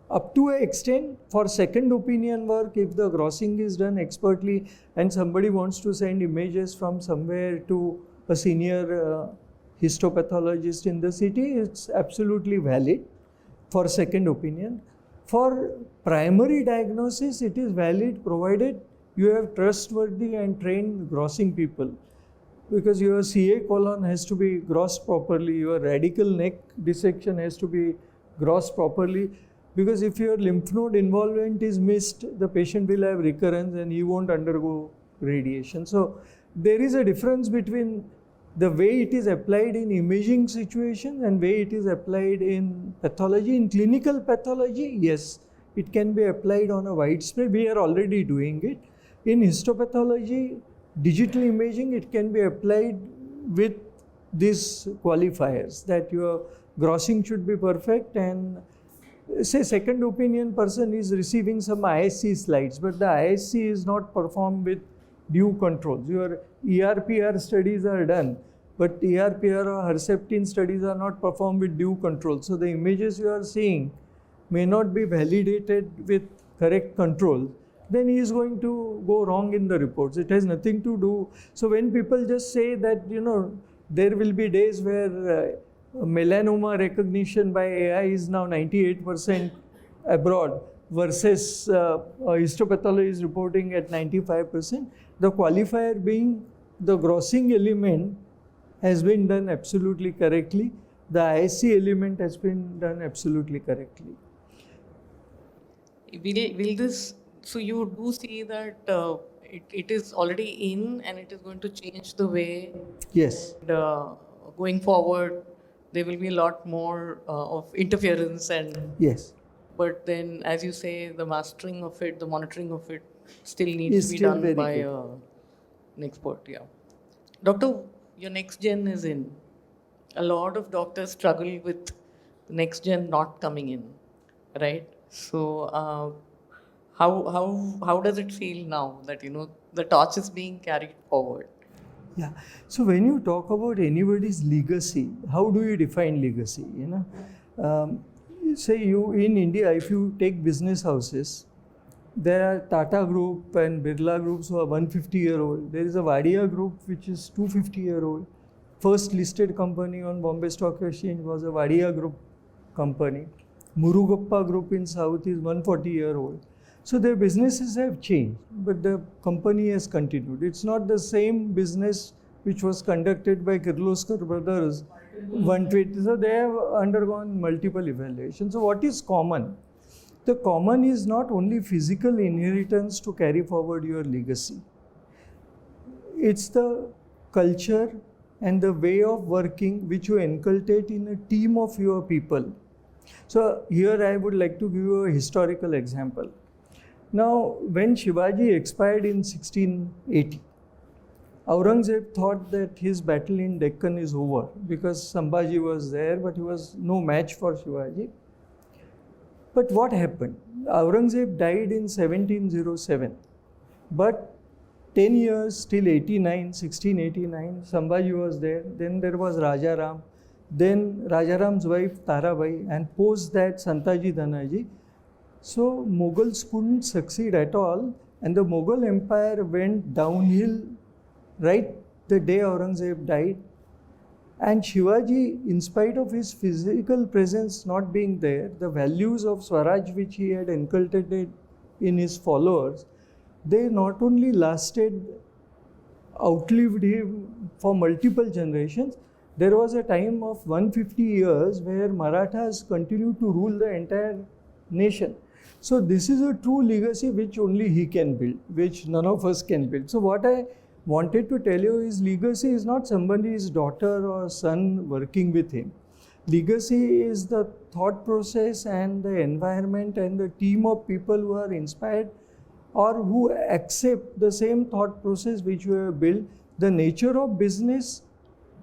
Up to an extent, for second opinion work, if the grossing is done expertly and somebody wants to send images from somewhere to a senior histopathologist in the city, it's absolutely valid for second opinion. For primary diagnosis, it is valid provided you have trustworthy and trained grossing people, because your CA colon has to be grossed properly, your radical neck dissection has to be grossed properly, because if your lymph node involvement is missed, the patient will have recurrence and he won't undergo radiation. So there is a difference between the way it is applied in imaging situation and way it is applied in pathology. In clinical pathology, yes, it can be applied on a widespread. We are already doing it. In histopathology, digital imaging, it can be applied with these qualifiers that your grossing should be perfect, and say second opinion person is receiving some ISC slides, but the ISC is not performed with due controls. Your ERPR studies are done, but ERPR or Herceptin studies are not performed with due control. So the images you are seeing may not be validated with correct control. Then he is going to go wrong in the reports. It has nothing to do. So when people just say that, there will be days where melanoma recognition by AI is now 98% abroad versus histopathology is reporting at 95%. The qualifier being the grossing element has been done absolutely correctly. The ISC element has been done absolutely correctly. Will this, so you do see that it is already in and it is going to change the way. Yes. And, going forward, there will be a lot more of interference and. Yes. But then, as you say, the mastering of it, the monitoring of it, still needs Is to be still done very by good. an expert. Yeah. Doctor, your next gen is in. A lot of doctors struggle with the next gen not coming in, right? So, how does it feel now that the torch is being carried forward? Yeah. So when you talk about anybody's legacy, how do you define legacy? Say you in India, if you take business houses, there are Tata Group and Birla Groups who are 150-year-old. There is a Wadia Group which is 250-year-old. First listed company on Bombay Stock Exchange was a Wadia Group company. Murugappa Group in South is 140-year-old. So their businesses have changed, but the company has continued. It's not the same business which was conducted by Kirloskar brothers 120. So they have undergone multiple evaluations. So what is common? The common is not only physical inheritance to carry forward your legacy. It's the culture and the way of working which you inculcate in a team of your people. So here I would like to give you a historical example. Now, when Shivaji expired in 1680, Aurangzeb thought that his battle in Deccan is over because Sambhaji was there, but he was no match for Shivaji. But what happened? Aurangzeb died in 1707, but 10 years till 1689, Sambhaji was there. Then there was Rajaram. Then Rajaram's wife Tarabai, and post that Santaji Dhanaji. So Mughals couldn't succeed at all, and the Mughal empire went downhill right the day Aurangzeb died. And Shivaji, in spite of his physical presence not being there, the values of Swaraj which he had inculcated in his followers, they not only lasted, outlived him for multiple generations. There was a time of 150 years where Marathas continued to rule the entire nation. So this is a true legacy which only he can build, which none of us can build. So what I wanted to tell you is legacy is not somebody's daughter or son working with him. Legacy is the thought process and the environment and the team of people who are inspired or who accept the same thought process which you have built. The nature of business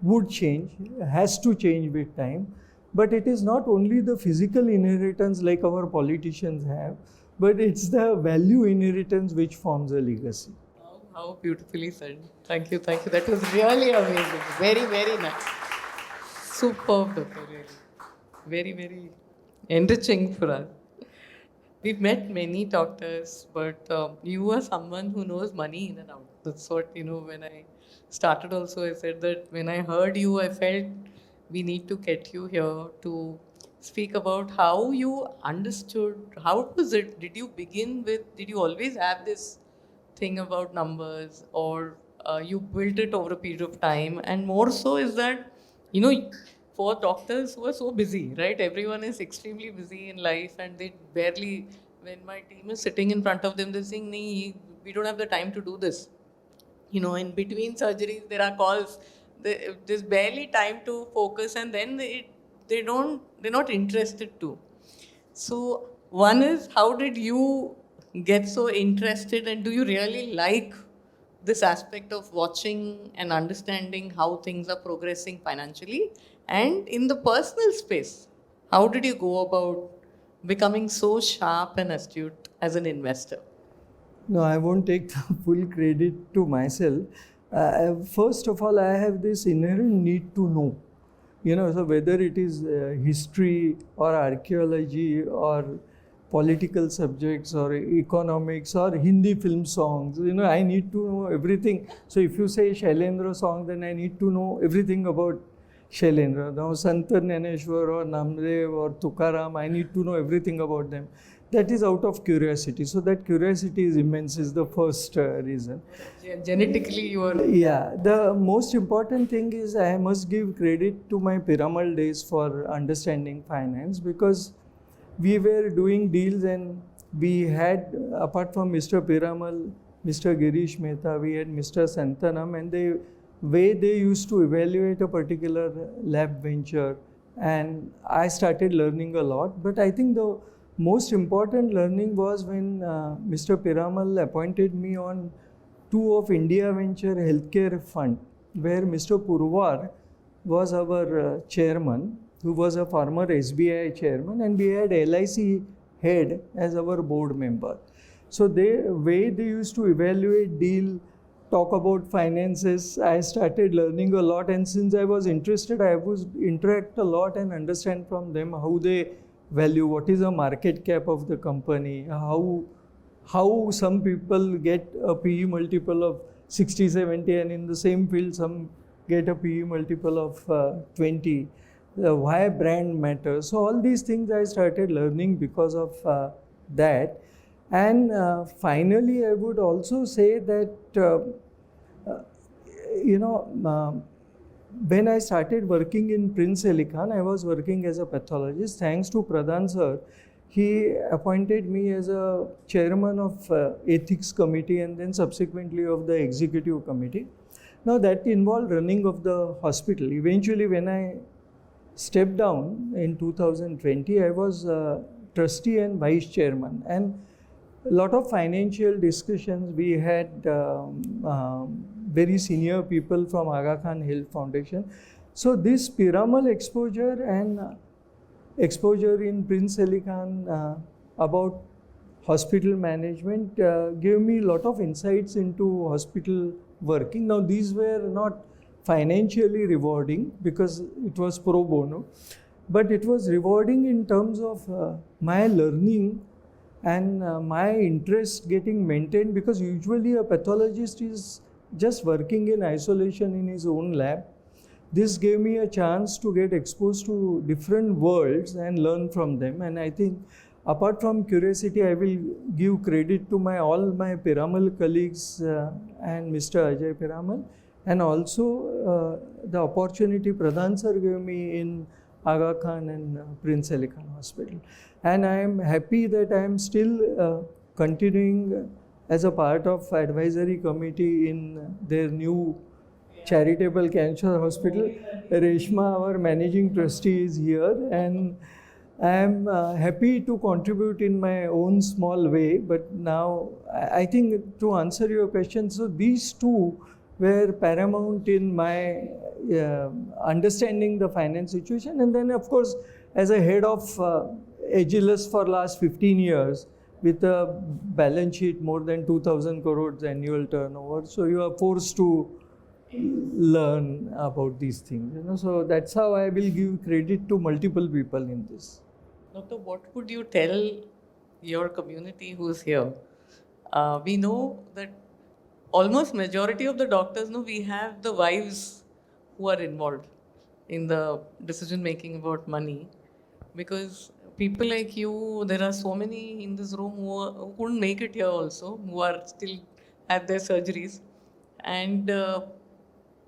would change, has to change with time. But it is not only the physical inheritance like our politicians have, but it's the value inheritance which forms a legacy. How beautifully said. Thank you, thank you. That was really amazing. Very, very nice. Superb, Doctor, really. Very, very enriching for us. We've met many doctors, but you are someone who knows money in and out. That's what, when I started also, I said that when I heard you, I felt we need to get you here to speak about how you understood, how was it, did you always have this thing about numbers, or you built it over a period of time? And more so is that, for doctors who are so busy, right? Everyone is extremely busy in life and they barely, when my team is sitting in front of them, they're saying, "Nee, we don't have the time to do this." In between surgeries, there are calls. There's barely time to focus, and then they're not interested to. So one is, how did you get so interested, and do you really like this aspect of watching and understanding how things are progressing financially? And in the personal space, how did you go about becoming so sharp and astute as an investor? No, I won't take the full credit to myself. First of all, I have this inherent need to know. So whether it is history or archaeology or political subjects or economics or Hindi film songs, I need to know everything. So if you say Shailendra song, then I need to know everything about Shailendra. Now Sant Jnaneshwar or Namdev or Tukaram, I need to know everything about them. That is out of curiosity. So that curiosity is immense is the first reason. Genetically you are... Yeah. The most important thing is I must give credit to my Piramal days for understanding finance, because we were doing deals and we had, apart from Mr. Piramal, Mr. Girish Mehta, we had Mr. Santanam, and the way they used to evaluate a particular lab venture, and I started learning a lot. But I think the most important learning was when Mr. Piramal appointed me on two of India Venture Healthcare Fund, where Mr. Purwar was our chairman, who was a former SBI chairman, and we had LIC head as our board member. So the way they used to evaluate deal, talk about finances, I started learning a lot. And since I was interested, I would interact a lot and understand from them how they value, what is the market cap of the company, how some people get a PE multiple of 60, 70, and in the same field some get a PE multiple of 20. Why brand matters. So all these things I started learning because of that. And finally, I would also say that, when I started working in Prince Ali Khan, I was working as a pathologist. Thanks to Pradhan sir, he appointed me as a chairman of ethics committee and then subsequently of the executive committee. Now that involved running of the hospital. Eventually, when I stepped down in 2020, I was trustee and vice chairman, and a lot of financial discussions. We had very senior people from Aga Khan Health Foundation. So this Piramal exposure and exposure in Prince Ali Khan about hospital management gave me a lot of insights into hospital working. Now these were not financially rewarding because it was pro bono, but it was rewarding in terms of my learning and my interest getting maintained, because usually a pathologist is just working in isolation in his own lab. This gave me a chance to get exposed to different worlds and learn from them. And I think apart from curiosity, I will give credit to all my Piramal colleagues and Mr. Ajay Piramal, and also the opportunity Pradhan sir gave me in Aga Khan and Prince Ali Khan Hospital. And I am happy that I am still continuing as a part of advisory committee in their new charitable cancer hospital. Reshma, our managing trustee, is here, and I am happy to contribute in my own small way. But now I think to answer your question, so these two were paramount in my understanding the finance situation. And then of course, as a head of Agilus for last 15 years, with a balance sheet more than 2,000 crores annual turnover, so you are forced to learn about these things. So that's how I will give credit to multiple people in this. Doctor, what would you tell your community who's here? We know that almost majority of the doctors know we have the wives who are involved in the decision making about money, because people like you, there are so many in this room who couldn't make it here also, who are still at their surgeries, and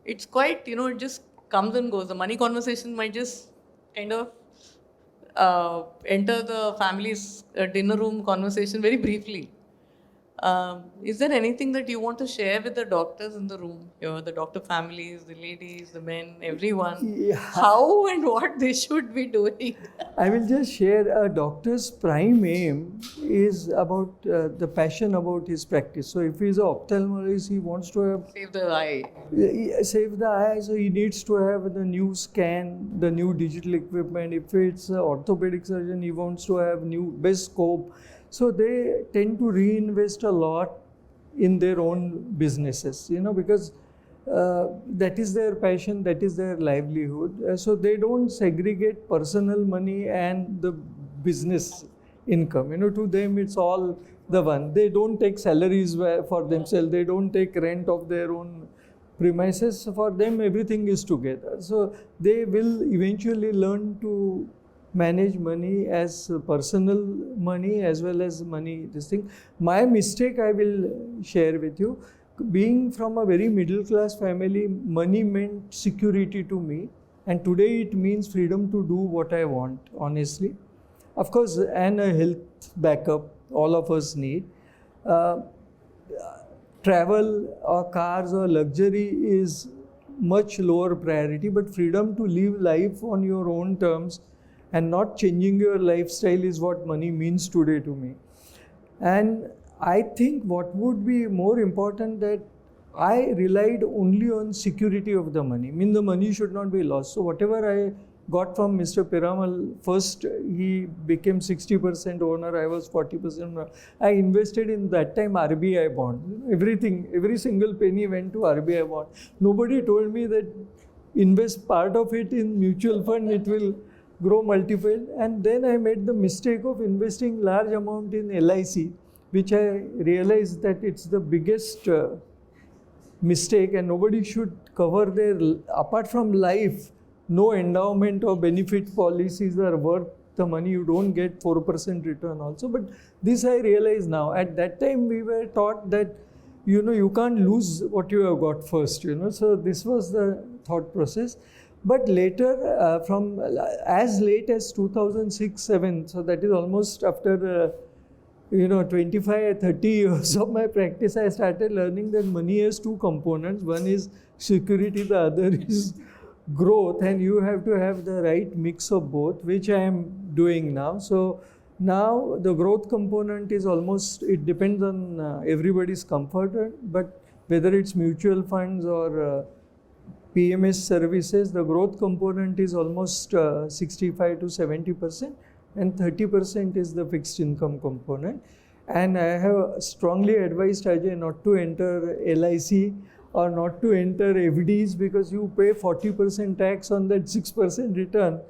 it's quite, it just comes and goes. The money conversation might just kind of enter the family's dinner room conversation very briefly. Is there anything that you want to share with the doctors in the room here, the doctor families, the ladies, the men, everyone? Yeah. How and what they should be doing? I will just share, a doctor's prime aim is about the passion about his practice. So if he's an ophthalmologist, he wants to have... Save the eye. Save the eye, so he needs to have the new scan, the new digital equipment. If it's an orthopedic surgeon, he wants to have new best scope. So they tend to reinvest a lot in their own businesses, because that is their passion, that is their livelihood. So they don't segregate personal money and the business income. To them it's all the one. They don't take salaries for themselves. They don't take rent of their own premises. For them, everything is together. So they will eventually learn to manage money as personal money as well as money, this thing. My mistake I will share with you. Being from a very middle class family, money meant security to me. And today it means freedom to do what I want, honestly. Of course, and a health backup, all of us need. travel or cars or luxury is much lower priority, but freedom to live life on your own terms and not changing your lifestyle is what money means today to me. And I think what would be more important that I relied only on security of the money. I mean, the money should not be lost. So whatever I got from Mr. Piramal, first he became 60% owner, I was 40% owner. I invested in that time RBI bond. Everything, every single penny went to RBI bond. Nobody told me that invest part of it in mutual fund, it will grow multiple. And then I made the mistake of investing large amount in LIC, which I realized that it's the biggest mistake and nobody should cover their, apart from life, no endowment or benefit policies are worth the money. You don't get 4% return also. But this I realize now. At that time we were taught that, you can't lose what you have got first, So this was the thought process. But later, from as late as 2006-07, so that is almost after 25, 30 years of my practice, I started learning that money has two components. One is security, the other is growth, and you have to have the right mix of both, which I am doing now. So now the growth component is almost, it depends on everybody's comfort, but whether it's mutual funds or PMS services, the growth component is almost 65 to 70%, and 30% is the fixed income component. And I have strongly advised Ajay not to enter LIC or not to enter FDs, because you pay 40% tax on that 6% return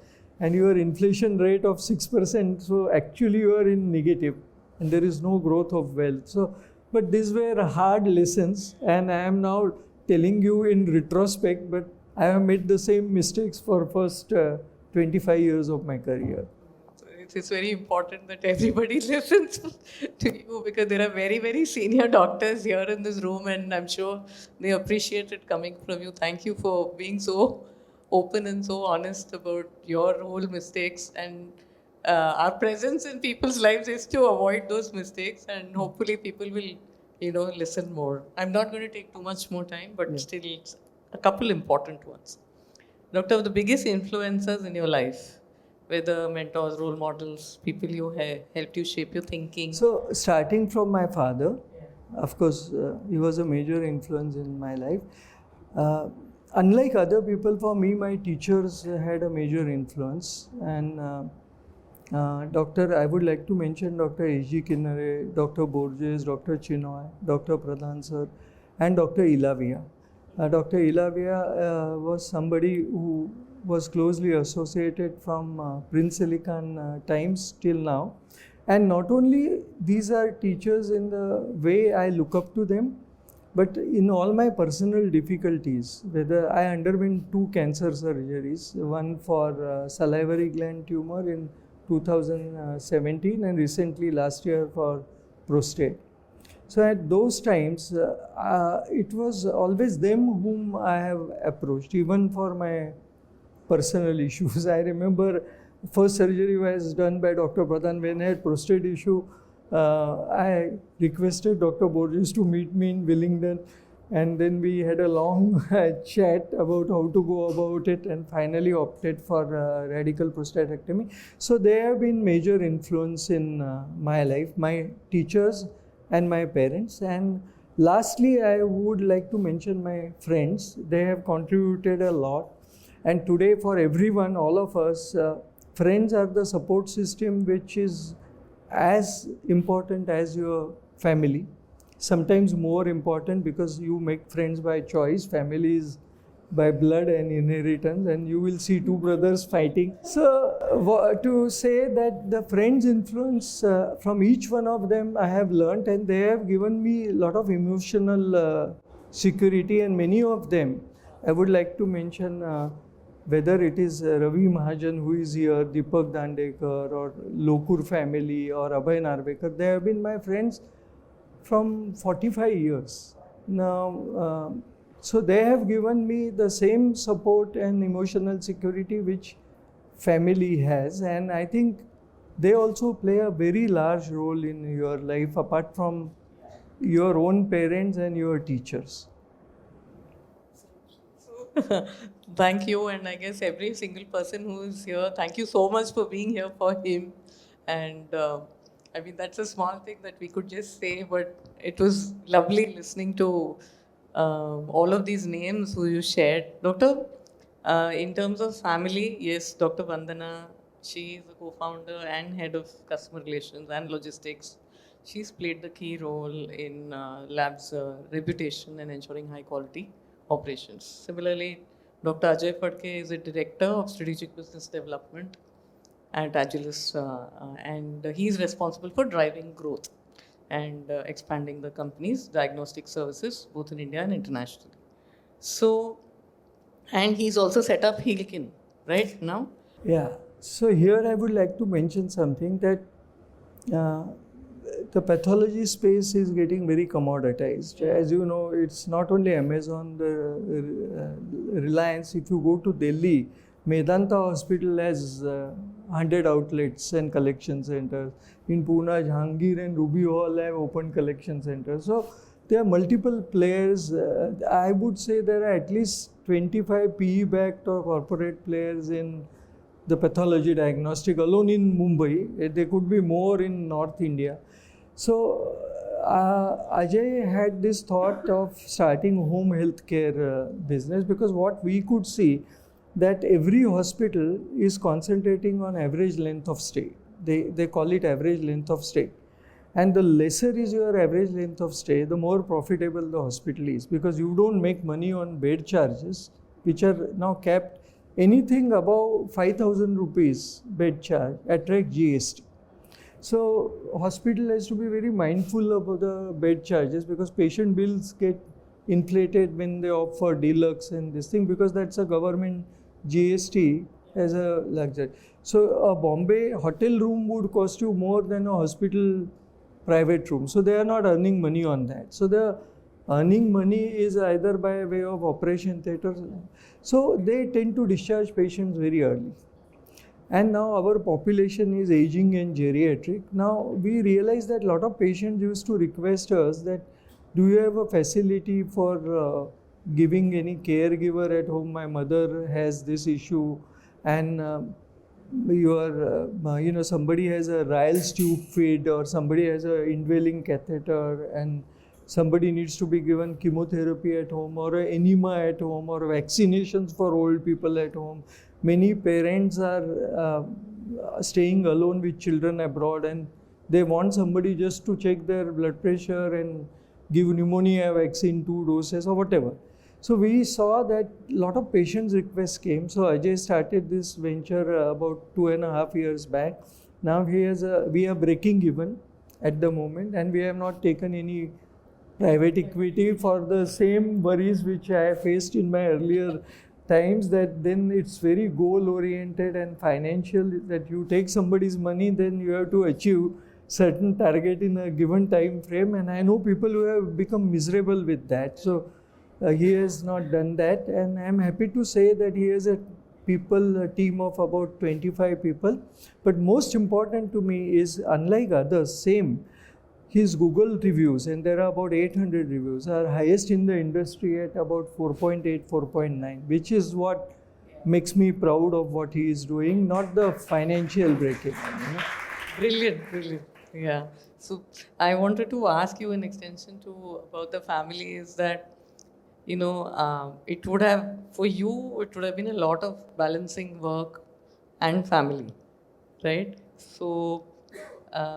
and your inflation rate of 6%. So actually you are in negative and there is no growth of wealth. So, but these were hard lessons, and I am now telling you in retrospect, but I have made the same mistakes for first 25 years of my career. It's very important that everybody listens to you, because there are very, very senior doctors here in this room, and I'm sure they appreciate it coming from you. Thank you for being so open and so honest about your whole mistakes. And our presence in people's lives is to avoid those mistakes, and hopefully people will, listen more. I'm not going to take too much more time, but still it's a couple important ones. Doctor, the biggest influencers in your life, whether mentors, role models, people you helped you shape your thinking? So starting from my father, of course, he was a major influence in my life. Unlike other people, for me, my teachers had a major influence. And I would like to mention Dr. H.G. Kinnare, Dr. Borges, Dr. Chinoy, Dr. Pradhan sir, and Dr. Ilavia. Dr. Ilavia was somebody who was closely associated from Prince Ali Khan times till now. And not only these are teachers in the way I look up to them, but in all my personal difficulties, whether I underwent 2 cancer surgeries, one for salivary gland tumor in 2017 and recently last year for prostate. So at those times, it was always them whom I have approached, even for my personal issues. I remember first surgery was done by Dr. Pradhan. When I had prostate issue, I requested Dr. Borges to meet me in Willingdon, and then we had a long chat about how to go about it, and finally opted for radical prostatectomy. So they have been major influence in my life, my teachers and my parents. And lastly, I would like to mention my friends. They have contributed a lot. And today for everyone, all of us, friends are the support system which is as important as your family. Sometimes more important, because you make friends by choice, family is by blood and inheritance, and you will see 2 brothers fighting. So to say that the friends influence from each one of them I have learnt, and they have given me a lot of emotional security, and many of them I would like to mention, whether it is Ravi Mahajan who is here, Deepak Dandekar, or Lokur family, or Abhay Narvekar. They have been my friends from 45 years. Now, so they have given me the same support and emotional security which family has, and I think they also play a very large role in your life, apart from your own parents and your teachers. Thank you, and I guess every single person who is here, thank you so much for being here for him. And I mean, that's a small thing that we could just say, but it was lovely listening to all of these names who you shared. Doctor, in terms of family, yes, Dr. Vandana, she is the co-founder and head of customer relations and logistics. She's played the key role in lab's reputation and ensuring high quality operations. Similarly, Dr. Ajay Phadke is a director of strategic business development at Agilus, and he is responsible for driving growth and expanding the company's diagnostic services both in India and internationally. So, and he's also set up Healkin right now. Yeah. So here I would like to mention something that the pathology space is getting very commoditized. As you know, it's not only Amazon, the Reliance. If you go to Delhi, Medanta Hospital has 100 outlets and collection centers. In Pune, Jahangir and Ruby Hall have open collection centers. So there are multiple players. I would say there are at least 25 PE-backed or corporate players in the pathology diagnostic alone in Mumbai. There could be more in North India. So Ajay had this thought of starting home healthcare business, because what we could see that every hospital is concentrating on average length of stay. They call it average length of stay. And the lesser is your average length of stay, the more profitable the hospital is, because you don't make money on bed charges, which are now capped. Anything above 5,000 rupees bed charge attract GST. So hospital has to be very mindful about the bed charges, because patient bills get inflated when they opt for deluxe and this thing, because that's a government GST as a luxury. So a Bombay hotel room would cost you more than a hospital private room. So they are not earning money on that. So the earning money is either by way of operation theatres. So they tend to discharge patients very early. And now our population is aging and geriatric. Now we realize that a lot of patients used to request us that, do you have a facility for giving any caregiver at home? My mother has this issue, and somebody has a Ryle's tube feed, or somebody has a indwelling catheter, and somebody needs to be given chemotherapy at home, or an enema at home, or vaccinations for old people at home. Many parents are staying alone with children abroad, and they want somebody just to check their blood pressure and give pneumonia vaccine 2 doses or whatever. So we saw that a lot of patients' requests came. So Ajay started this venture about 2.5 years back. Now we are breaking even at the moment, and we have not taken any private equity for the same worries which I faced in my earlier times, that then it's very goal oriented and financial, that you take somebody's money, then you have to achieve certain target in a given time frame, and I know people who have become miserable with that. So he has not done that, and I'm happy to say that he has a team of about 25 people. But most important to me is, unlike others, his Google reviews, and there are about 800 reviews, are highest in the industry at about 4.8, 4.9, which is what makes me proud of what he is doing, not the financial break-even. Brilliant. Yeah. So I wanted to ask you an extension to about the family is that, it would have been a lot of balancing work and family, right? So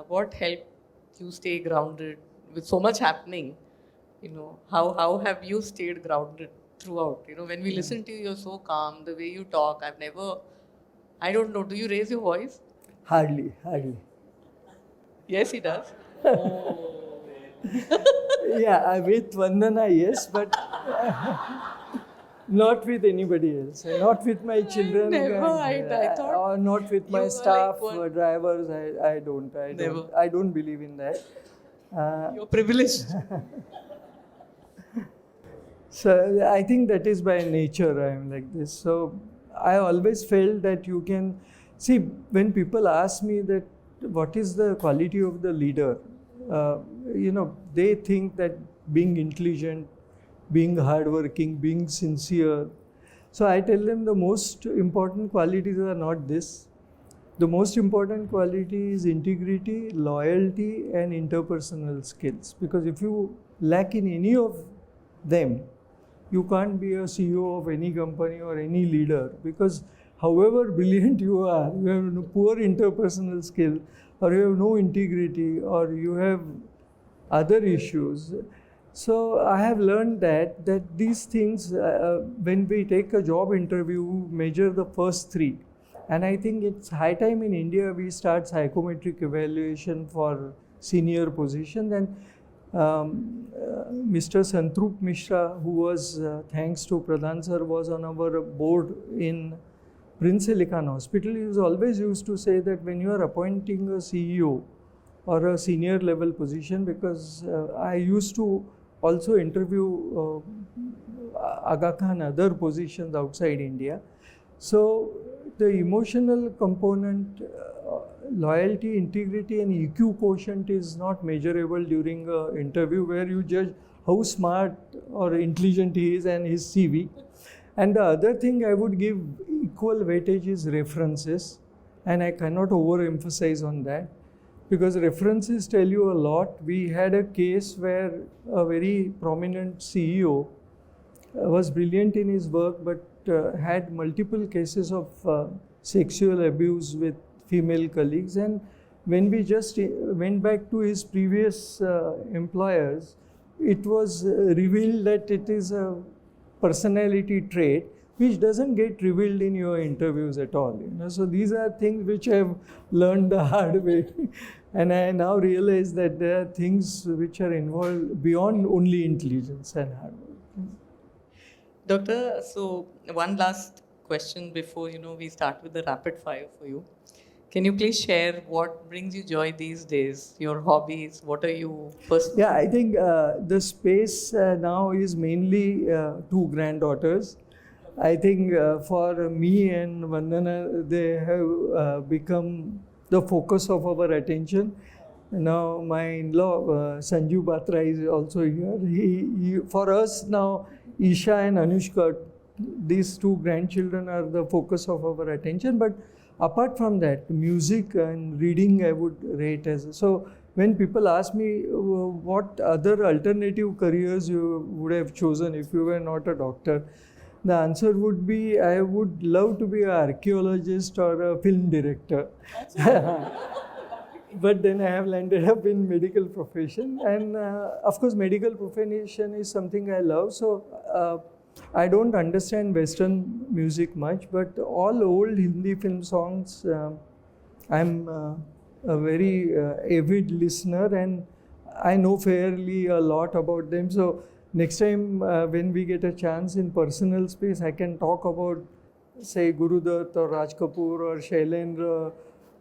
what helped you stay grounded with so much happening? How have you stayed grounded throughout? When we listen to you, you're so calm, the way you talk. I don't know, do you raise your voice? Hardly. Yes, he does. Oh. Yeah, with Vandana, yes, but not with anybody else. Not with my children. I thought. Or not with my staff, drivers. I don't believe in that. You're privileged. So I think that is by nature I'm like this. So I always felt that you can see, when people ask me that what is the quality of the leader, they think that being intelligent, being hardworking, being sincere. So I tell them the most important qualities are not this. The most important quality is integrity, loyalty, and interpersonal skills. Because if you lack in any of them, you can't be a CEO of any company or any leader. Because however brilliant you are, you have no poor interpersonal skill, or you have no integrity, or you have other issues. So I have learned that these things, when we take a job interview, measure the first three. And I think it's high time in India we start psychometric evaluation for senior positions. And Mr. Santrup Mishra, who was, thanks to Pradhan sir, was on our board in Prince Ali Khan Hospital, he was always used to say that when you are appointing a CEO or a senior level position, because I used to also interview Aga Khan other positions outside India. So the emotional component, loyalty, integrity, and EQ quotient is not measurable during an interview where you judge how smart or intelligent he is and his CV. And the other thing I would give equal weightage is references, and I cannot overemphasize on that, because references tell you a lot. We had a case where a very prominent CEO was brilliant in his work, but had multiple cases of sexual abuse with female colleagues. And when we just went back to his previous employers, it was revealed that it is a personality trait which doesn't get revealed in your interviews at all. So these are things which I've learned the hard way. And I now realize that there are things which are involved beyond only intelligence and hard work. Doctor, so one last question before we start with the rapid fire for you. Can you please share what brings you joy these days? Your hobbies? What are you personally? Yeah, I think the space now is mainly two granddaughters. I think for me and Vandana, they have become the focus of our attention. Now my in-law Sanju Batra is also here. He for us now, Isha and Anushka, these two grandchildren are the focus of our attention. But apart from that, music and reading I would rate as. So when people ask me what other alternative careers you would have chosen if you were not a doctor, the answer would be I would love to be an archaeologist or a film director. But then I have landed up in medical profession, and of course medical profession is something I love. So I don't understand Western music much, but all old Hindi film songs, I'm a very avid listener, and I know fairly a lot about them. So next time when we get a chance in personal space, I can talk about, say, Guru Dutt or Raj Kapoor or Shailendra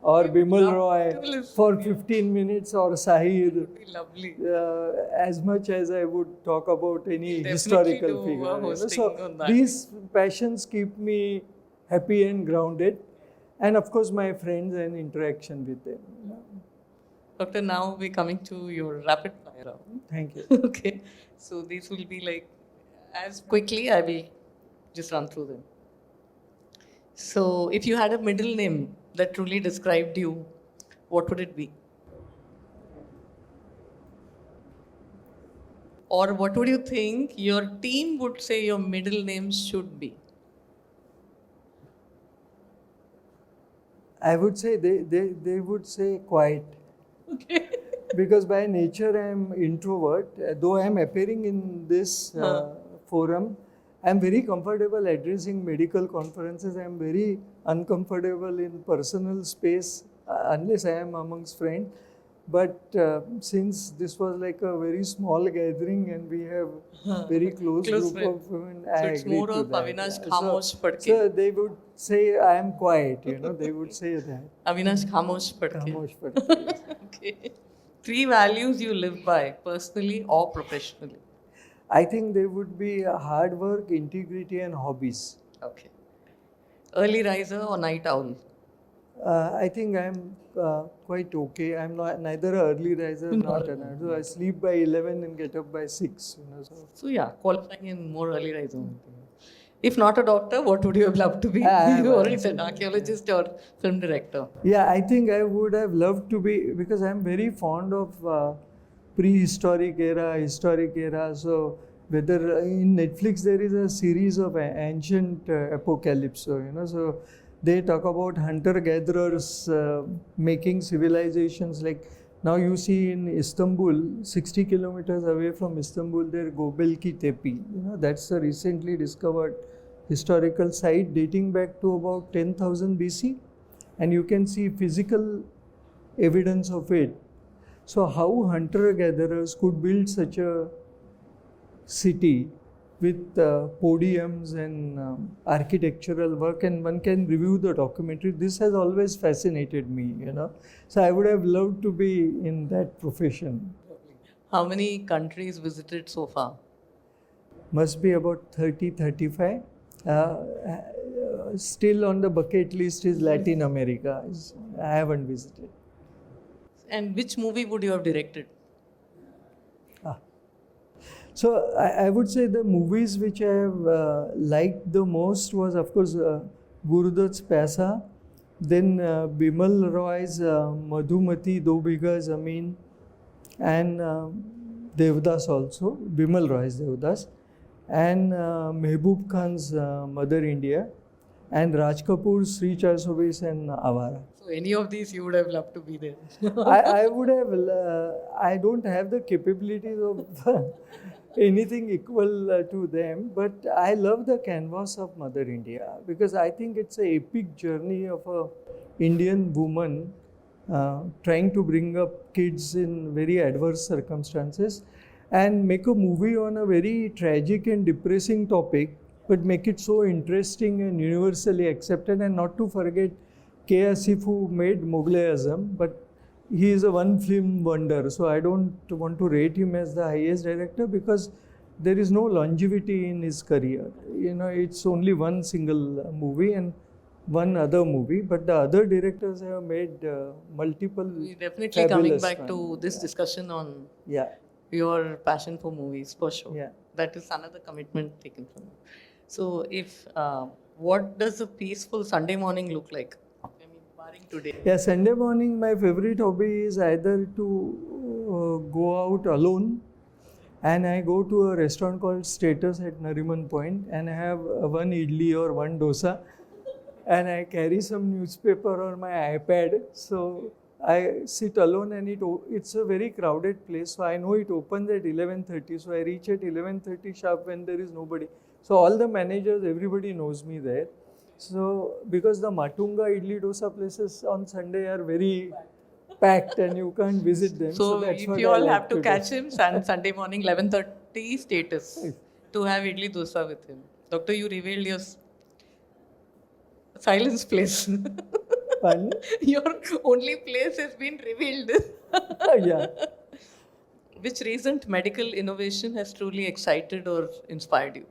or Bimal Roy for 15 minutes, or Sahir. Lovely. As much as I would talk about any Definitely historical do figure. hosting So on that. these passions keep me happy and grounded, and of course my friends and interaction with them. Doctor, now we're coming to your rapid fire round. Thank you. Okay. So these will be like, as quickly I will just run through them. So if you had a middle name that truly described you, what would it be? Or what would you think your team would say your middle name should be? I would say they would say quiet. Okay. Because by nature I am introvert. Though I am appearing in this forum, I am very comfortable addressing medical conferences. I am very uncomfortable in personal space unless I am amongst friends. But since this was like a very small gathering and we have very close group friends. of women, So I it's agree more to of that. Avinash Khamosh Phadke. So they would say I am quiet. They would say that. Avinash Khamosh Phadke. Khamosh Phadke. Okay. 3 values you live by, personally or professionally. I think they would be hard work, integrity, and hobbies. Okay. Early riser or night owl? I think I'm quite okay. I'm not neither an early riser nor a night. So I sleep by 11 and get up by 6. So yeah, qualifying in more early riser. If not a doctor, what would you have loved to be? You already said archaeologist or film director. Yeah, I think I would have loved to be, because I'm very fond of prehistoric era, historic era. So whether in Netflix there is a series of ancient apocalypse. So they talk about hunter-gatherers making civilizations. Like now you see in Istanbul, 60 kilometers away from Istanbul, there Gobekli Tepe. That's a recently discovered historical site dating back to about 10,000 BC. And you can see physical evidence of it. So how hunter-gatherers could build such a city with podiums and architectural work, and one can review the documentary. This has always fascinated me, So I would have loved to be in that profession. How many countries visited so far? Must be about 30, 35. Still on the bucket list is Latin America. I haven't visited. And which movie would you have directed? So I would say the movies which I have liked the most was, of course, Gurudat's Paisa, then Bimal Roy's Madhumati Do Bigha Zameen, and Devdas also, Bimal Roy's Devdas, and Mehboob Khan's Mother India, and Raj Kapoor's Sri 420 and Avara. So any of these you would have loved to be there? I would have, I don't have the capabilities of anything equal to them, but I love the canvas of Mother India, because I think it's an epic journey of a Indian woman trying to bring up kids in very adverse circumstances and make a movie on a very tragic and depressing topic, but make it so interesting and universally accepted. And not to forget K. Asif, who made Mughal-e-Azam, but he is a one-film wonder. So I don't want to rate him as the highest director, because there is no longevity in his career. It's only one single movie and one other movie, but the other directors have made multiple. We're definitely coming back to this discussion on your passion for movies, for sure. Yeah. That is another commitment taken from you. So if, what does a peaceful Sunday morning look like? Barring today. Yeah, Sunday morning, my favorite hobby is either to go out alone, and I go to a restaurant called Status at Nariman Point, and I have one idli or one dosa, and I carry some newspaper or my iPad. So I sit alone, and it's a very crowded place. So I know it opens at 11:30. So I reach at 11:30 sharp when there is nobody. So all the managers, everybody knows me there. So because the Matunga idli dosa places on Sunday are very packed and you can't visit them. So that's if what you I all like have to catch do. him Sunday morning 11:30 Status to have idli dosa with him. Doctor, you revealed your silence place. Pardon? Your only place has been revealed. Yeah. Which recent medical innovation has truly excited or inspired you?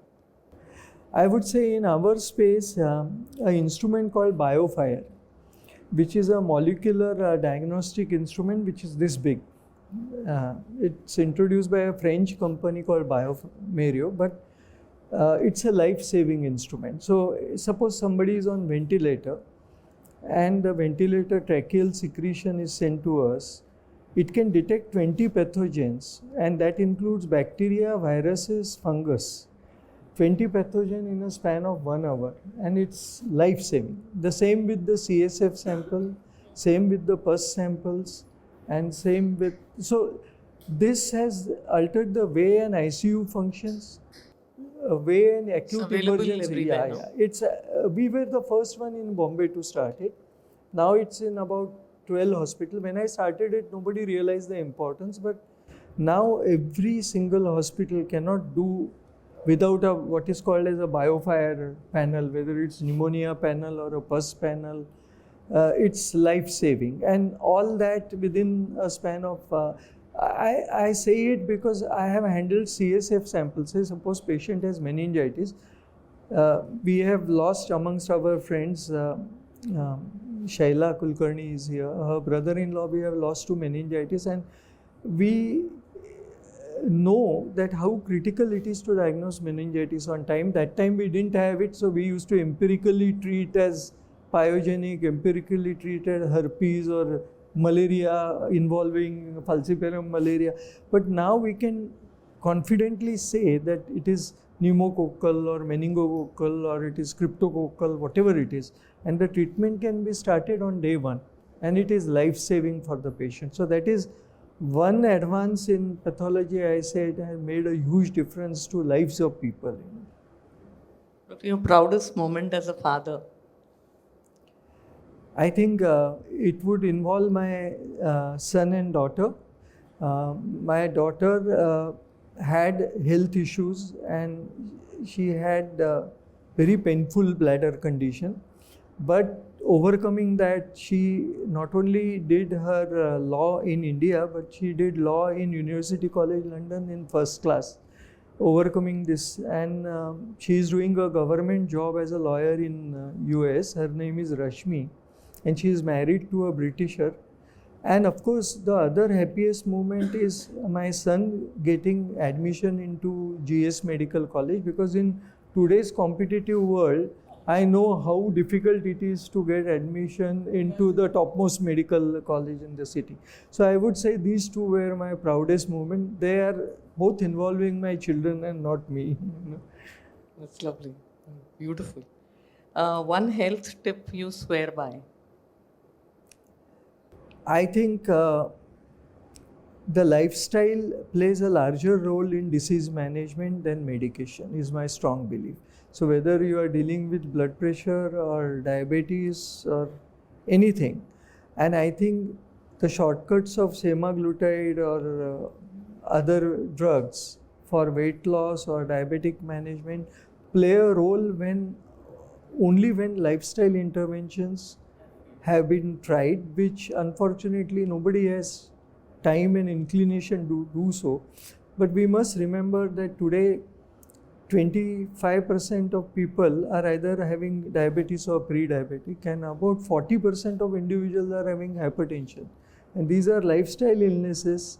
I would say in our space, an instrument called BioFire, which is a molecular diagnostic instrument which is this big. It's introduced by a French company called bioMérieux, but it's a life-saving instrument. So suppose somebody is on ventilator and the ventilator tracheal secretion is sent to us. It can detect 20 pathogens, and that includes bacteria, viruses, fungus. 20 pathogen in a span of 1 hour, and it's life-saving. The same with the CSF sample, same with the pus samples, and same with... So this has altered the way an ICU functions, way an acute emergency. It's we were the first one in Bombay to start it. Now it's in about 12 hospitals. When I started it, nobody realized the importance, but now every single hospital cannot do without a what is called as a BioFire panel, whether it's pneumonia panel or a pus panel. It's life-saving, and all that within a span of I say it because I have handled CSF samples. Say suppose patient has meningitis. We have lost amongst our friends Shaila Kulkarni is here. Her brother-in-law we have lost to meningitis, and we know that how critical it is to diagnose meningitis on time. That time we didn't have it, so we used to empirically treat as pyogenic, empirically treated herpes or malaria involving falciparum malaria. But now we can confidently say that it is pneumococcal or meningococcal or it is cryptococcal, whatever it is, and the treatment can be started on day one, and it is life-saving for the patient. So that is one advance in pathology, I said, has made a huge difference to lives of people. What your proudest moment as a father? I think it would involve my son and daughter. My daughter had health issues and she had very painful bladder condition. But overcoming that, she not only did her law in India, but she did law in University College London in first class, overcoming this. And she is doing a government job as a lawyer in US. Her name is Rashmi, and she is married to a Britisher. And of course, the other happiest moment is my son getting admission into GS Medical College, because in today's competitive world, I know how difficult it is to get admission into the topmost medical college in the city. So I would say these two were my proudest moment. They are both involving my children and not me. That's lovely. Beautiful. One health tip you swear by? I think the lifestyle plays a larger role in disease management than medication, is my strong belief. So whether you are dealing with blood pressure or diabetes or anything, and I think the shortcuts of semaglutide or other drugs for weight loss or diabetic management play a role only when lifestyle interventions have been tried, which unfortunately nobody has time and inclination to do so. But we must remember that today 25% of people are either having diabetes or pre-diabetic, and about 40% of individuals are having hypertension. And these are lifestyle illnesses,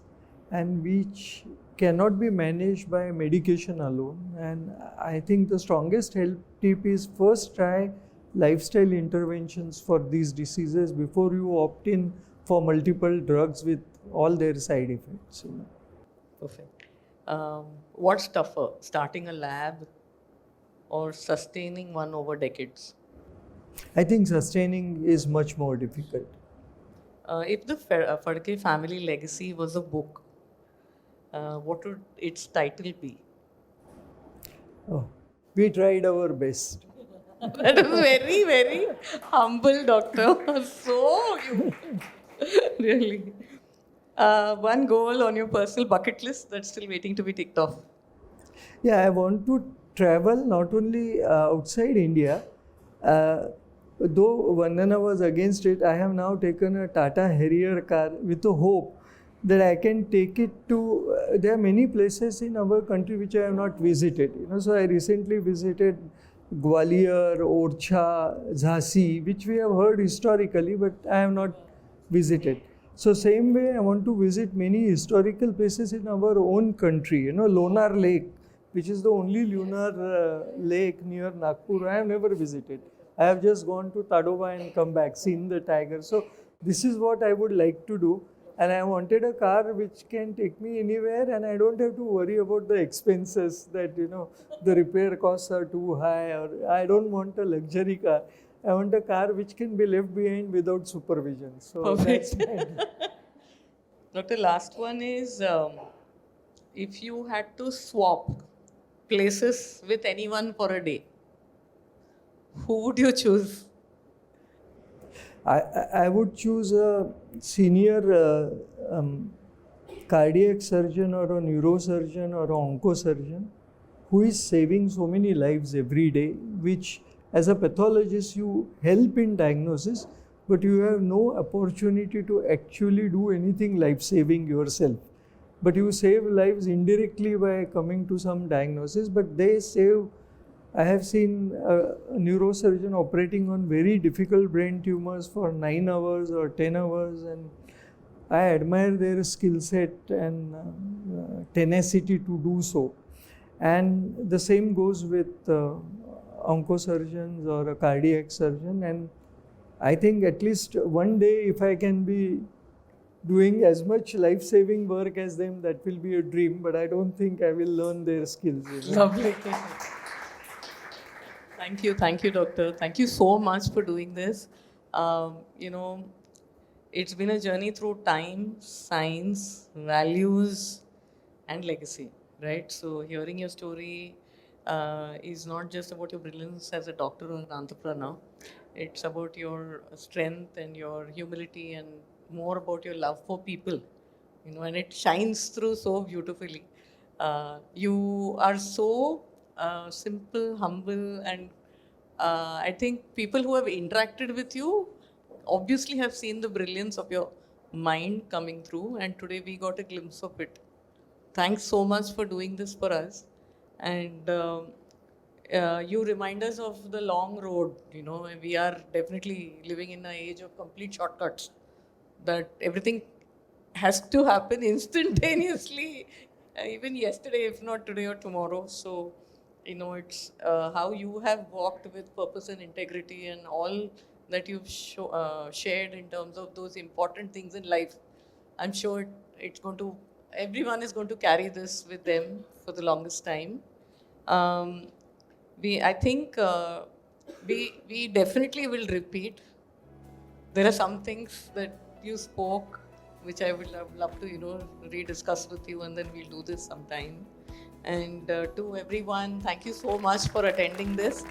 and which cannot be managed by medication alone. And I think the strongest health tip is first try lifestyle interventions for these diseases before you opt in for multiple drugs with all their side effects. Perfect. What's tougher, starting a lab or sustaining one over decades? I think sustaining is much more difficult. If the Phadke family legacy was a book, what would its title be? Oh, we tried our best. That is very, very humble, doctor. So, really. One goal on your personal bucket list that's still waiting to be ticked off. Yeah, I want to travel not only outside India. Though Vandana was against it, I have now taken a Tata Harrier car with a hope that I can take it to. There are many places in our country which I have not visited. So I recently visited Gwalior, Orchha, Jhansi, which we have heard historically, but I have not visited. So same way, I want to visit many historical places in our own country. Lonar Lake, which is the only lunar lake near Nagpur, I have never visited. I have just gone to Tadoba and come back, seen the tiger. So this is what I would like to do. And I wanted a car which can take me anywhere, and I don't have to worry about the expenses that, the repair costs are too high, or I don't want a luxury car. I want a car which can be left behind without supervision. So perfect. That's Doctor, last one is, if you had to swap places with anyone for a day, who would you choose? I would choose a senior cardiac surgeon or a neurosurgeon or an oncosurgeon who is saving so many lives every day, which as a pathologist you help in diagnosis, but you have no opportunity to actually do anything life-saving yourself. But you save lives indirectly by coming to some diagnosis, but they save I have seen a neurosurgeon operating on very difficult brain tumors for 9 hours or 10 hours, and I admire their skill set and tenacity to do so. And the same goes with oncosurgeons or a cardiac surgeon. And I think at least one day, if I can be doing as much life-saving work as them, that will be a dream. But I don't think I will learn their skills. Lovely. Thank you, doctor. Thank you so much for doing this. You know, it's been a journey through time, science, values, and legacy, right? So, hearing your story is not just about your brilliance as a doctor or an entrepreneur, it's about your strength and your humility and more about your love for people, and it shines through so beautifully. You are so simple, humble, and I think people who have interacted with you obviously have seen the brilliance of your mind coming through, and today we got a glimpse of it. Thanks so much for doing this for us. And you remind us of the long road. We are definitely living in an age of complete shortcuts, that everything has to happen instantaneously, even yesterday, if not today or tomorrow. So, it's how you have walked with purpose and integrity and all that you've shared in terms of those important things in life. I'm sure everyone is going to carry this with them for the longest time. I think we definitely will repeat. There are some things that you spoke which I would love to rediscuss with you, and then we'll do this sometime. And to everyone, thank you so much for attending this.